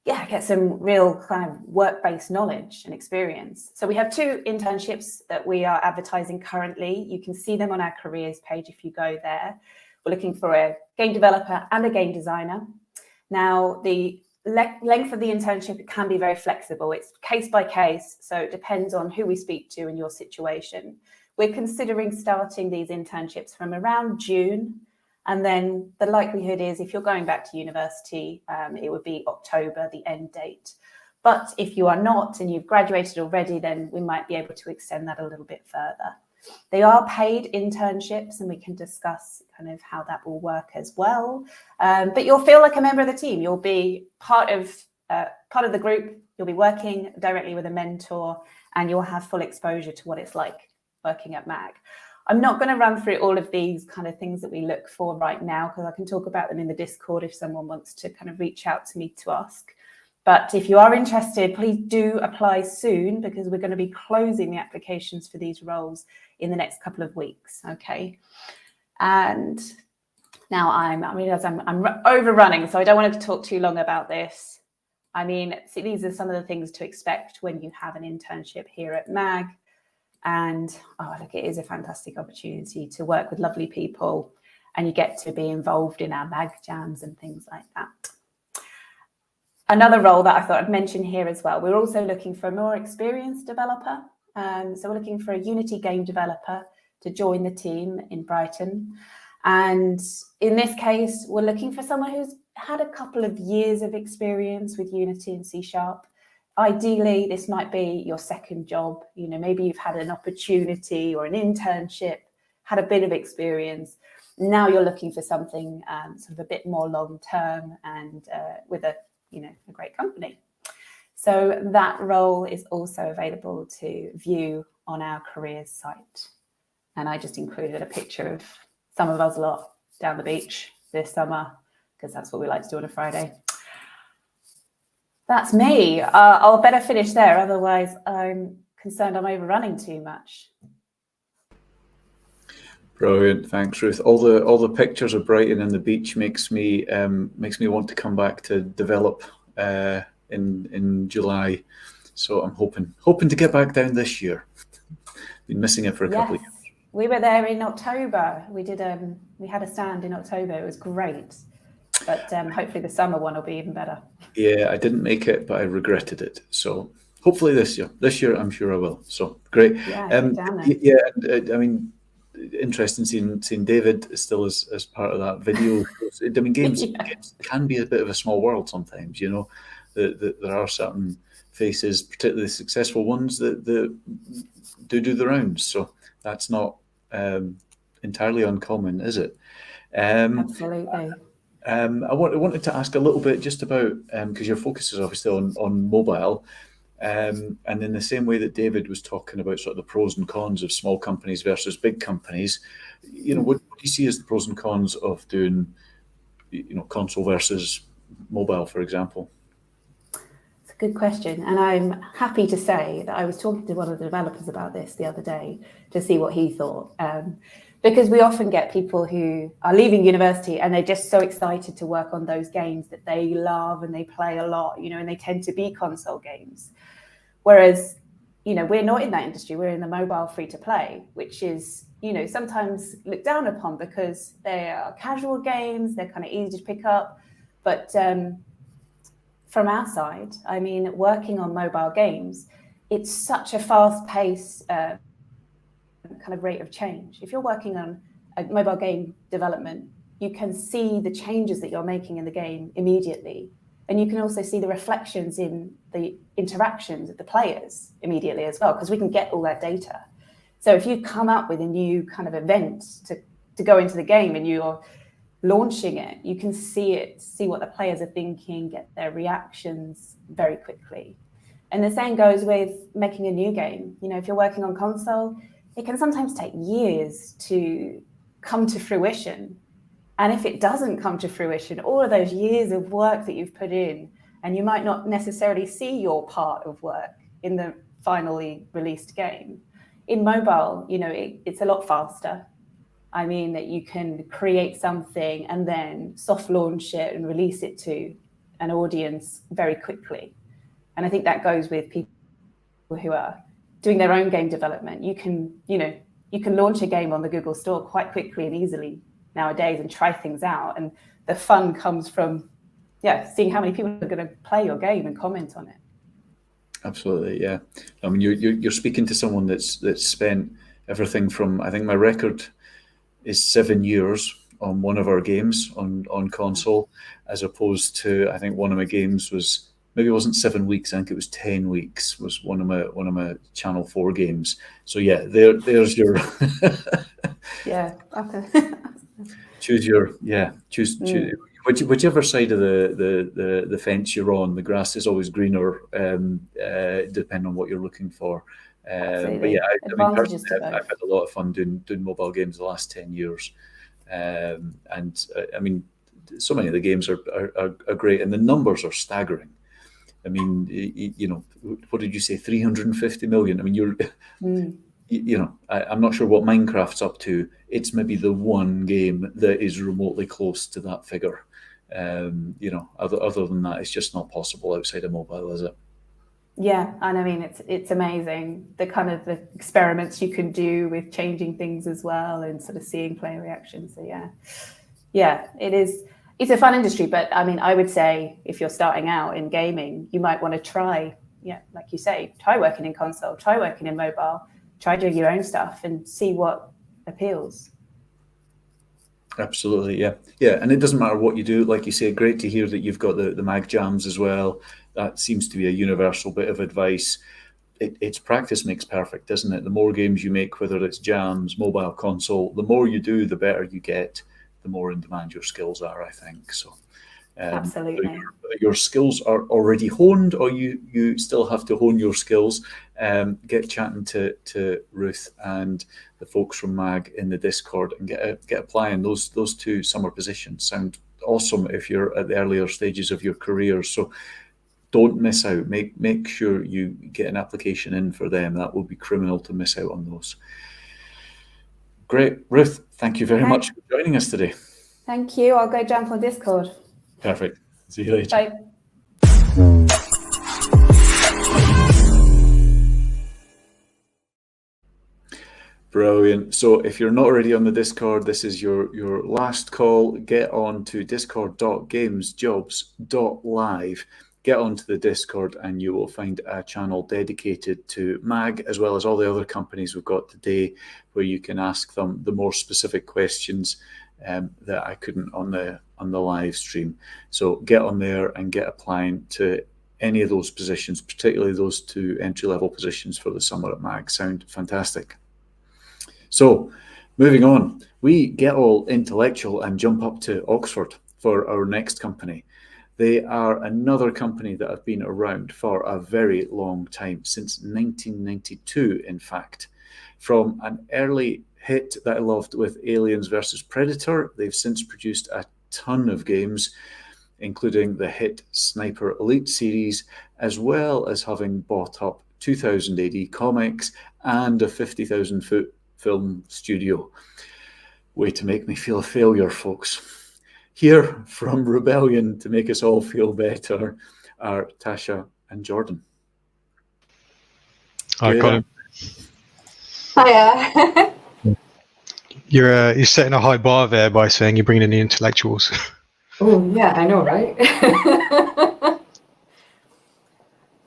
get some real kind of work-based knowledge and experience. So we have 2 internships that we are advertising currently. You can see them on our careers page if you go there. We're looking for a game developer and a game designer. Now, the length of the internship can be very flexible. It's case by case, so it depends on who we speak to and your situation. We're considering starting these internships from around June, and then the likelihood is if you're going back to university, it would be October, the end date. But if you are not and you've graduated already, then we might be able to extend that a little bit further. They are paid internships, and we can discuss kind of how that will work as well. But you'll feel like a member of the team. You'll be part of the group. You'll be working directly with a mentor, and you'll have full exposure to what it's like working at MAG. I'm not going to run through all of these kind of things that we look for right now, because I can talk about them in the Discord if someone wants to kind of reach out to me to ask. But if you are interested, please do apply soon, because we're going to be closing the applications for these roles in the next couple of weeks. Okay. And now I'm overrunning, so I don't want to talk too long about this. I mean, see, these are some of the things to expect when you have an internship here at MAG. And look, it is a fantastic opportunity to work with lovely people, and you get to be involved in our MAG jams and things like that. Another role that I thought I'd mention here as well, we're also looking for a more experienced developer. So we're looking for a Unity game developer to join the team in Brighton. And in this case, we're looking for someone who's had a couple of years of experience with Unity and C#. Ideally, this might be your second job. You know, maybe you've had an opportunity or an internship, had a bit of experience. Now you're looking for something sort of a bit more long-term and with a great company. So that role is also available to view on our careers site. And I just included a picture of some of us lot down the beach this summer, because that's what we like to do on a Friday. That's me. I'll better finish there. Otherwise, I'm concerned I'm overrunning too much. Brilliant, thanks, Ruth. All the pictures of Brighton and the beach makes me want to come back to develop in July. So I'm hoping to get back down this year. Been missing it for a couple of years. We were there in October. We did we had a stand in October. It was great. But hopefully the summer one will be even better. Yeah, I didn't make it, but I regretted it. So hopefully this year I'm sure I will. So great. I mean, interesting seeing David still as part of that video. I mean, games can be a bit of a small world sometimes, you know. There are certain faces, particularly the successful ones, that do the rounds. So that's not entirely uncommon, is it? Absolutely. I wanted to ask a little bit just about, because your focus is obviously on mobile, and in the same way that David was talking about sort of the pros and cons of small companies versus big companies, you know, what do you see as the pros and cons of doing, you know, console versus mobile, for example? It's a good question, and I'm happy to say that I was talking to one of the developers about this the other day to see what he thought. Because we often get people who are leaving university and they're just so excited to work on those games that they love and they play a lot, you know, and they tend to be console games. Whereas, you know, we're not in that industry. We're in the mobile free to play, which is, you know, sometimes looked down upon because they are casual games. They're kind of easy to pick up. But from our side, I mean, working on mobile games, it's such a fast pace kind of rate of change. If you're working on a mobile game development, you can see the changes that you're making in the game immediately. And you can also see the reflections in the interactions of the players immediately as well, because we can get all that data. So if you come up with a new kind of event to go into the game and you're launching it, you can see what the players are thinking, get their reactions very quickly. And the same goes with making a new game. You know, if you're working on console, it can sometimes take years to come to fruition. And if it doesn't come to fruition, all of those years of work that you've put in, and you might not necessarily see your part of work in the finally released game. In mobile, you know, it's a lot faster. I mean, that you can create something and then soft launch it and release it to an audience very quickly. And I think that goes with people who are doing their own game development. You can launch a game on the Google Store quite quickly and easily nowadays and try things out. And the fun comes from, seeing how many people are going to play your game and comment on it. Absolutely, yeah. I mean, you're speaking to someone that's spent everything from, I think my record is 7 years on one of our games on console, as opposed to, I think one of my games was, maybe it wasn't 7 weeks, I think it was 10 weeks was one of my Channel 4 games. So yeah, there's your choose whichever side of the fence you're on. The grass is always greener, depending on what you're looking for. But yeah, I've had a lot of fun doing mobile games the last 10 years. And I mean, so many of the games are great, and the numbers are staggering. I mean, what did you say? 350 million. I mean, I'm not sure what Minecraft's up to. It's maybe the one game that is remotely close to that figure. Other than that, it's just not possible outside of mobile, is it? Yeah, and I mean, it's amazing the kind of the experiments you can do with changing things as well, and sort of seeing player reactions. So yeah, it is. It's a fun industry, but I mean, I would say if you're starting out in gaming, you might want to try, like you say, try working in console, try working in mobile, try doing your own stuff and see what appeals. Absolutely, yeah. And it doesn't matter what you do. Like you say, great to hear that you've got the mag jams as well. That seems to be a universal bit of advice. It's practice makes perfect, isn't it? The more games you make, whether it's jams, mobile, console, the more you do, the better you get, the more in demand your skills are, I think. So absolutely. Your skills are already honed, or you still have to hone your skills. Get chatting to Ruth and the folks from MAG in the Discord and get applying. Those two summer positions sound awesome if you're at the earlier stages of your career. So don't miss out. Make sure you get an application in for them. That will be criminal to miss out on those. Great. Ruth, thank you very much for joining us today. Thank you. I'll go jump on Discord. Perfect. See you later. Bye. Brilliant. So if you're not already on the Discord, this is your last call. Get on to discord.gamesjobs.live. Get onto the Discord and you will find a channel dedicated to MAG, as well as all the other companies we've got today, where you can ask them the more specific questions that I couldn't on the live stream. So get on there and get applying to any of those positions, particularly those two entry-level positions for the summer at MAG. Sound fantastic. So moving on, we get all intellectual and jump up to Oxford for our next company. They are another company that have been around for a very long time, since 1992, in fact. From an early hit that I loved with Aliens vs. Predator, they've since produced a ton of games, including the hit Sniper Elite series, as well as having bought up 2000 AD Comics and a 50,000-foot film studio. Way to make me feel a failure, folks. Here from Rebellion to make us all feel better are Tasha and Jordan. Hi, Colin. Hiya. You're setting a high bar there by saying you're bringing in the intellectuals. Oh, yeah, I know, right?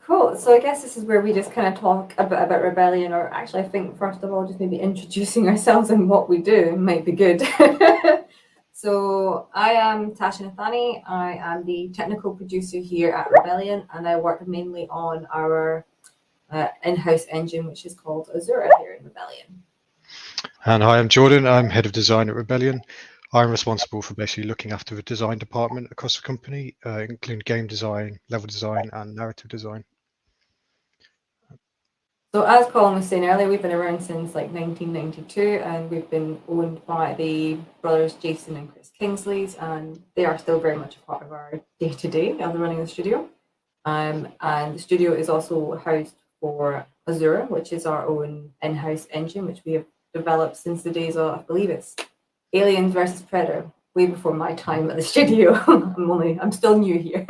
Cool. So I guess this is where we just kind of talk a bit about Rebellion, or actually I think first of all just maybe introducing ourselves and what we do might be good. So I am Tasha Nathani. I am the technical producer here at Rebellion, and I work mainly on our in-house engine, which is called Azura here in Rebellion. And hi, I'm Jordan. I'm head of design at Rebellion. I'm responsible for basically looking after the design department across the company, including game design, level design, and narrative design. So as Colin was saying earlier, we've been around since like 1992, and we've been owned by the brothers Jason and Chris Kingsleys, and they are still very much a part of our day-to-day of running the studio. And the studio is also housed for Azura, which is our own in-house engine, which we have developed since the days of, I believe it's Aliens vs. Predator, way before my time at the studio. I'm still new here.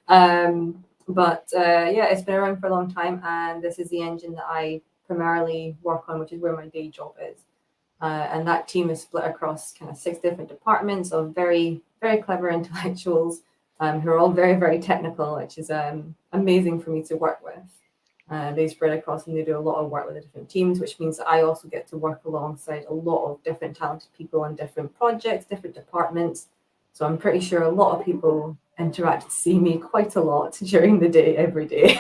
But yeah, it's been around for a long time, and this is the engine that I primarily work on, which is where my day job is. And that team is split across kind of 6 different departments of very, very clever intellectuals who are all very, very technical, which is amazing for me to work with. They spread across and they do a lot of work with the different teams, which means that I also get to work alongside a lot of different talented people on different projects, different departments. So I'm pretty sure a lot of people interact and see me quite a lot during the day, every day.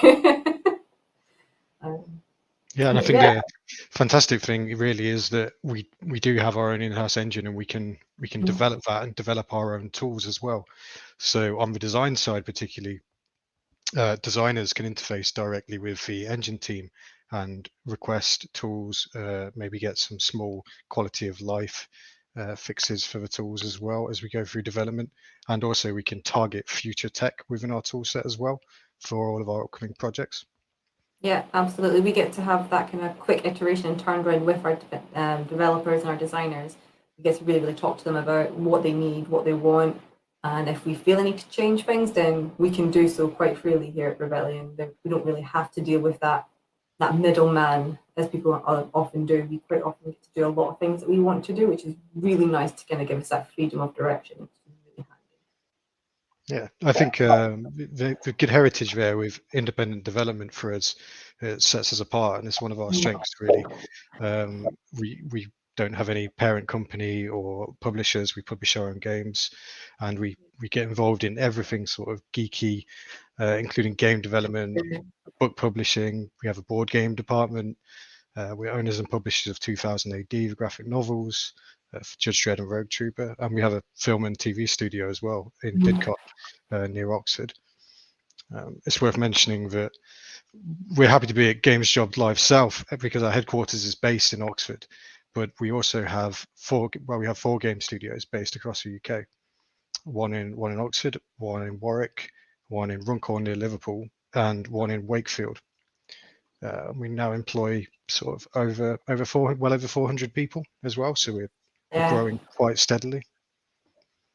Yeah, and I think the fantastic thing really is that we do have our own in-house engine, and we can develop that and develop our own tools as well. So on the design side, particularly, designers can interface directly with the engine team and request tools, maybe get some small quality of life fixes for the tools as well as we go through development. And also we can target future tech within our tool set as well for all of our upcoming projects. Yeah, absolutely. We get to have that kind of quick iteration and turn around with our developers and our designers. We get to really, really talk to them about what they need, what they want. And if we feel a need to change things, then we can do so quite freely here at Rebellion. We don't really have to deal with that middleman, as people often do. We quite often get to do a lot of things that we want to do, which is really nice to kind of give us that freedom of direction. Yeah, I think the good heritage there with independent development for us, it sets us apart, and it's one of our strengths really. We don't have any parent company or publishers. We publish our own games, and we get involved in everything sort of geeky, including game development, book publishing. We have a board game department. We're owners and publishers of 2000 AD, the graphic novels, Judge Dredd and Rogue Trooper, and we have a film and TV studio as well in Didcot near Oxford. It's worth mentioning that we're happy to be at Games Job Live South because our headquarters is based in Oxford, but we also have 4 game studios based across the UK. One in Oxford, one in Warwick, one in Runcorn near Liverpool, and one in Wakefield. We now employ sort of over 400 people as well, so we're growing quite steadily.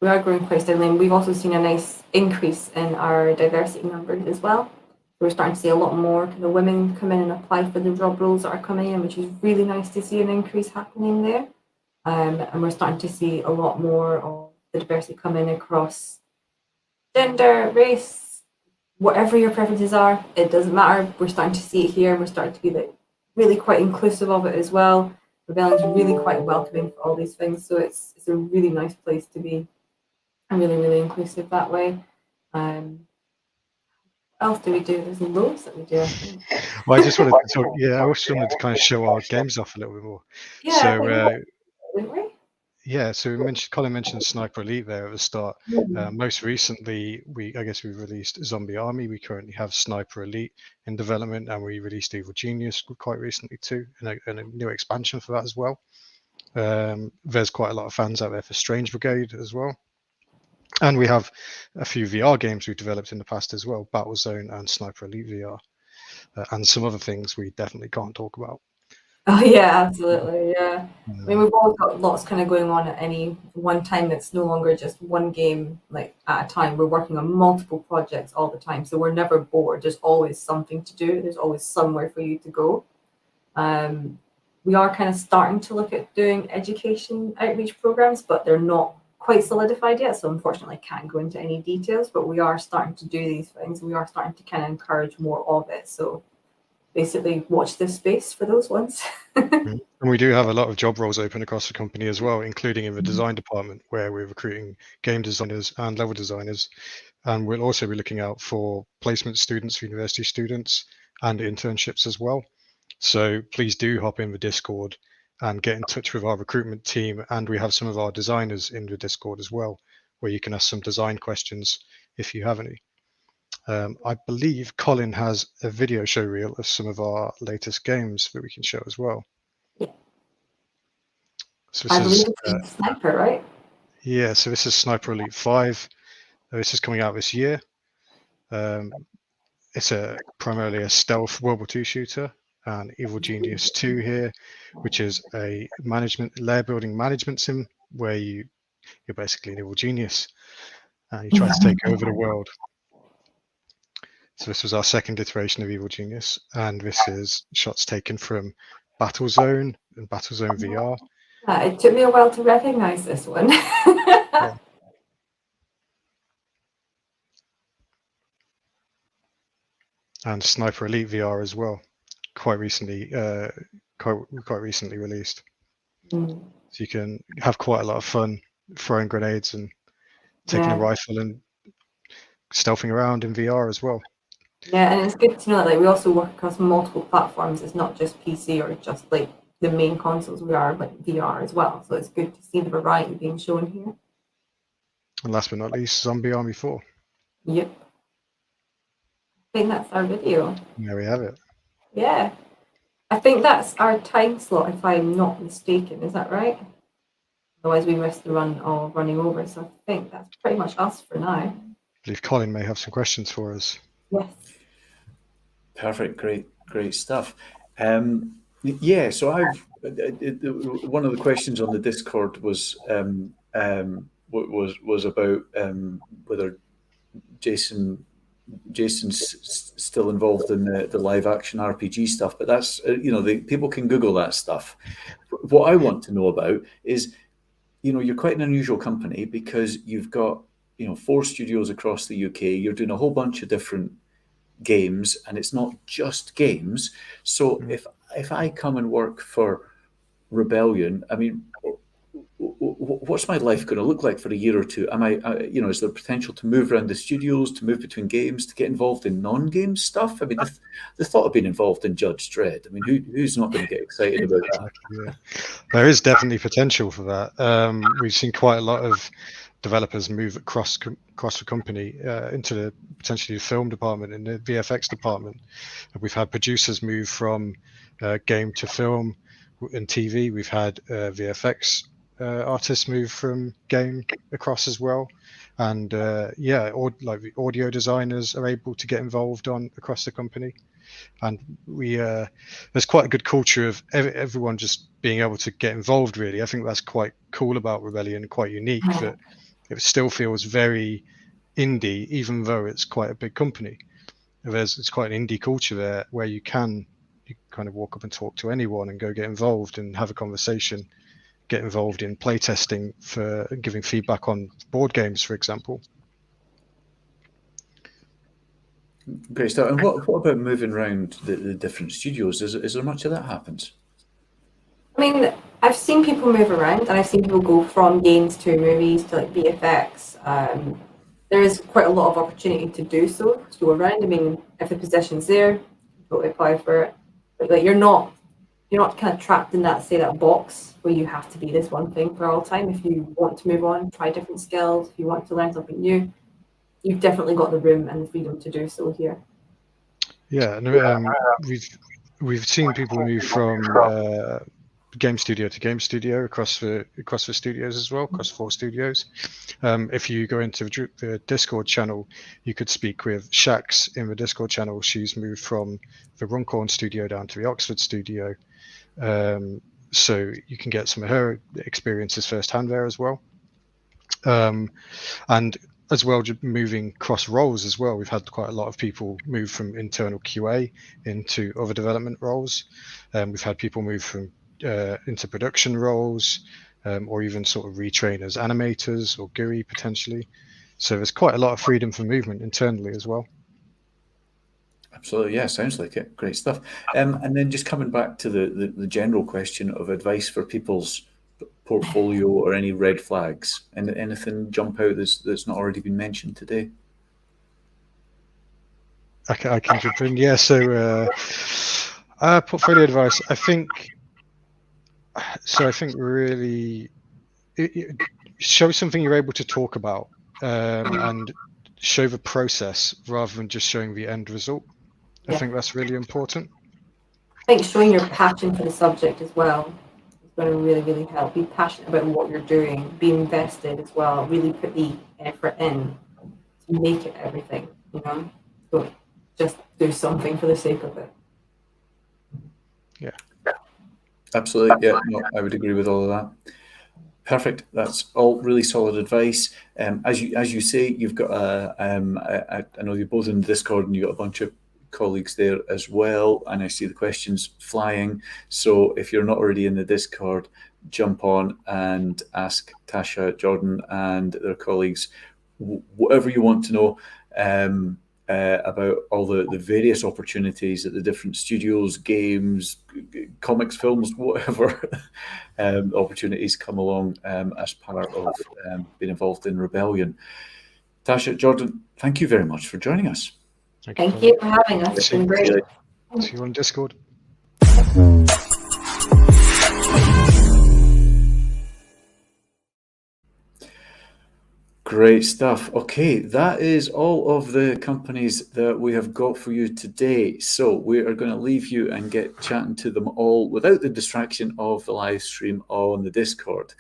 We are growing quite steadily, and we've also seen a nice increase in our diversity numbers as well. We're starting to see a lot more kind of women come in and apply for the job roles that are coming in, which is really nice to see an increase happening there. And we're starting to see a lot more of the diversity come in across gender, race, whatever your preferences are. It doesn't matter. We're starting to see it here, and we're starting to be really quite inclusive of it as well. Rebellion's really quite welcoming for all these things, so it's a really nice place to be, and really, really inclusive that way. What else do we do? There's loads that we do, I think. Well, I just wanted to talk, I also wanted to kind of show our games off a little bit more. Yeah, didn't we? Yeah, so Colin mentioned Sniper Elite there at the start. Most recently, we released Zombie Army. We currently have Sniper Elite in development, and we released Evil Genius quite recently too, and a new expansion for that as well. There's quite a lot of fans out there for Strange Brigade as well. And we have a few VR games we've developed in the past as well, Battlezone and Sniper Elite VR, and some other things we definitely can't talk about. Oh yeah, absolutely, yeah. I mean, we've all got lots kind of going on at any one time. It's no longer just one game like at a time. We're working on multiple projects all the time, so we're never bored. There's always something to do. There's always somewhere for you to go. We are kind of starting to look at doing education outreach programs, but they're not quite solidified yet, so unfortunately I can't go into any details, but we are starting to do these things. We are starting to kind of encourage more of it, so basically watch this space for those ones. And we do have a lot of job roles open across the company as well, including in the design department, where we're recruiting game designers and level designers, and we'll also be looking out for placement students for university students and internships as well. So please do hop in the Discord and get in touch with our recruitment team, and we have some of our designers in the Discord as well, where you can ask some design questions if you have any. I believe Colin has a video show reel of some of our latest games that we can show as well. Yeah. So I believe it's Sniper, right? Yeah, so this is Sniper Elite 5. This is coming out this year. It's primarily a stealth World War II shooter, and Evil Genius 2 here, which is a layer building management sim where you're basically an evil genius and you try to take over the world. So this was our second iteration of Evil Genius, and this is shots taken from Battlezone and Battlezone VR. It took me a while to recognize this one. Yeah. And Sniper Elite VR as well, quite recently released. Mm. So you can have quite a lot of fun throwing grenades and taking a rifle and stealthing around in VR as well. Yeah, and it's good to know that like, we also work across multiple platforms. It's not just PC or just like the main consoles. We are like VR as well. So it's good to see the variety being shown here. And last but not least, Zombie Army 4. Yep. I think that's our video. There we have it. Yeah. I think that's our time slot, if I'm not mistaken. Is that right? Otherwise, we risk the run of running over. So I think that's pretty much us for now. I believe Colin may have some questions for us. Yes. Perfect. Great stuff. Yeah. So one of the questions on the Discord was about whether Jason's still involved in the live action RPG stuff, but that's people can Google that stuff. What I want to know about is, you're quite an unusual company because you've got 4 studios across the UK. You're doing a whole bunch of different games, and it's not just games. So if I come and work for Rebellion, I mean, what's my life going to look like for a year or two? Am I, is there potential to move around the studios, to move between games, to get involved in non-game stuff? I mean, the thought of being involved in Judge Dredd, I mean, who's not going to get excited about that? Yeah. There is definitely potential for that. We've seen quite a lot of developers move across the company into the potentially the film department and the VFX department. We've had producers move from game to film and TV. We've had VFX artists move from game across as well, and like the audio designers are able to get involved across the company. And we there's quite a good culture of everyone just being able to get involved, really. I think that's quite cool about Rebellion, quite unique, that it still feels very indie, even though it's quite a big company. It's quite an indie culture there, where you kind of walk up and talk to anyone and go get involved and have a conversation, get involved in playtesting for giving feedback on board games, for example. Great stuff. And what about moving around the different studios? Is there much of that happens? I mean, I've seen people move around, and I've seen people go from games to movies to like VFX. There is quite a lot of opportunity to do so, to go around. I mean, if the position's there, you totally apply for it. But like, you're not kind of trapped in that box where you have to be this one thing for all time. If you want to move on, try different skills, if you want to learn something new, you've definitely got the room and the freedom to do so here. Yeah, and we've seen people move from game studio to game studio across the studios as well, across 4 studios. If you go into the Discord channel, you could speak with Shax in the Discord channel. She's moved from the Runcorn studio down to the Oxford studio, so you can get some of her experiences firsthand there as well. And as well, just moving cross roles as well. We've had quite a lot of people move from internal QA into other development roles. We've had people move from into production roles, or even sort of retrain as animators or GUI potentially. So there's quite a lot of freedom for movement internally as well. Absolutely, yeah, sounds like it. Great stuff. And then just coming back to the general question of advice for people's portfolio or any red flags, and anything jump out that's not already been mentioned today? I can jump in. Yeah, so portfolio advice, I think really show something you're able to talk about, and show the process rather than just showing the end result. I think that's really important. I think showing your passion for the subject as well is going to really, really help. Be passionate about what you're doing, be invested as well, really put the effort in to make it everything, Don't just do something for the sake of it. Yeah. Absolutely, yeah, no, I would agree with all of that. Perfect. That's all really solid advice. As you say, you've got I know you're both in Discord and you've got a bunch of colleagues there as well, and I see the questions flying. So if you're not already in the Discord, jump on and ask Tasha, Jordan, and their colleagues whatever you want to know about all the various opportunities at the different studios, games, comics, films, whatever opportunities come along as part of being involved in Rebellion. Tasha, Jordan, thank you very much for joining us. Thank you for having us. It's been great. See you on Discord. Great stuff. Okay, that is all of the companies that we have got for you today. So we are going to leave you and get chatting to them all without the distraction of the live stream on the Discord.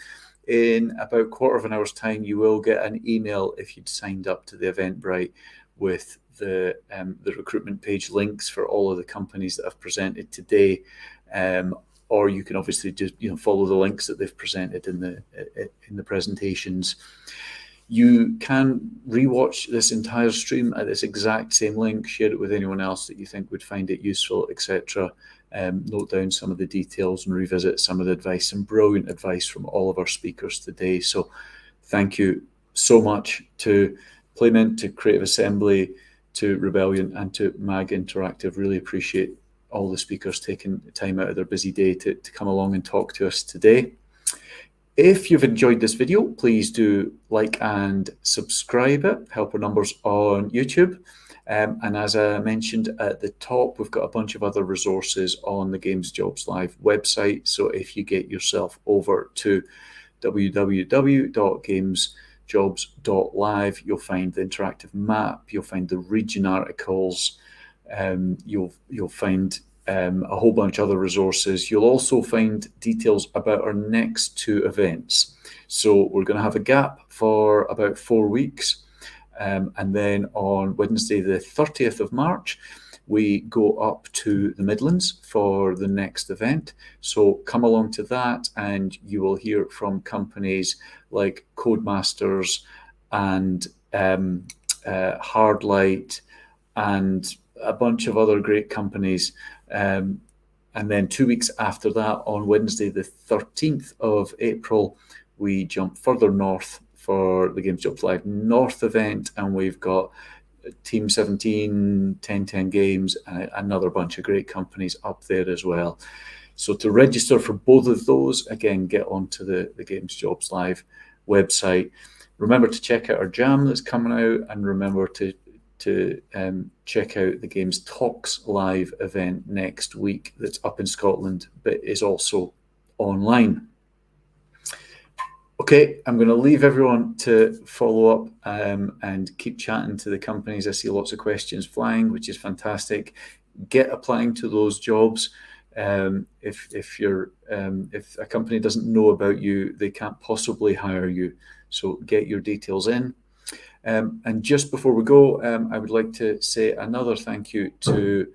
In about a quarter of an hour's time, you will get an email if you'd signed up to the Eventbrite with the recruitment page links for all of the companies that I've presented today. Or you can obviously just follow the links that they've presented in the presentations. You can rewatch this entire stream at this exact same link, share it with anyone else that you think would find it useful, etc. Note down some of the details and revisit some of the advice, some brilliant advice from all of our speakers today. So thank you so much to Playmint, to Creative Assembly, to Rebellion, and to MAG Interactive. Really appreciate all the speakers taking time out of their busy day to come along and talk to us today. If you've enjoyed this video, please do like and subscribe it, help our numbers on YouTube. And as I mentioned at the top, we've got a bunch of other resources on the Games Jobs Live website. So if you get yourself over to www.gamesjobs.live, you'll find the interactive map, you'll find the region articles, you'll find a whole bunch of other resources. You'll also find details about our next 2 events. So we're going to have a gap for about 4 weeks. And then on Wednesday, the 30th of March, we go up to the Midlands for the next event. So come along to that and you will hear from companies like Codemasters and Hardlight and a bunch of other great companies. And then 2 weeks after that, on Wednesday, the 13th of April, we jump further north for the Games Jobs Live North event. And we've got Team 17, 1010 Games, and another bunch of great companies up there as well. So to register for both of those, again, get onto the Games Jobs Live website. Remember to check out our jam that's coming out, and remember to check out the Games Talks live event next week that's up in Scotland, but is also online. Okay, I'm going to leave everyone to follow up and keep chatting to the companies. I see lots of questions flying, which is fantastic. Get applying to those jobs. If a company doesn't know about you, they can't possibly hire you. So get your details in. And just before we go, I would like to say another thank you to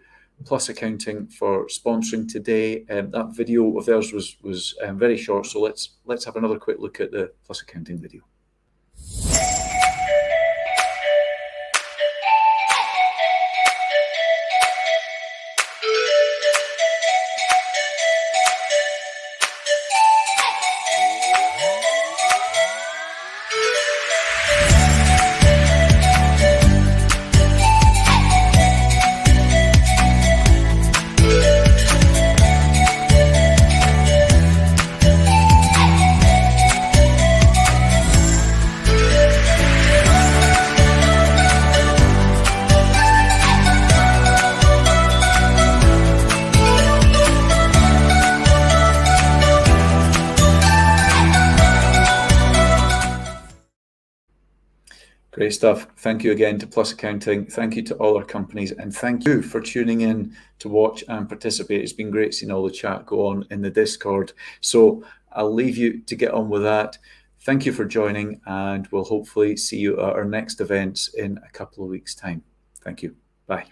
Plus Accounting for sponsoring today. That video of theirs was very short, so let's have another quick look at the Plus Accounting video. Great stuff. Thank you again to Plus Accounting. Thank you to all our companies, and thank you for tuning in to watch and participate. It's been great seeing all the chat go on in the Discord. So I'll leave you to get on with that. Thank you for joining, and we'll hopefully see you at our next events in a couple of weeks' time. Thank you. Bye.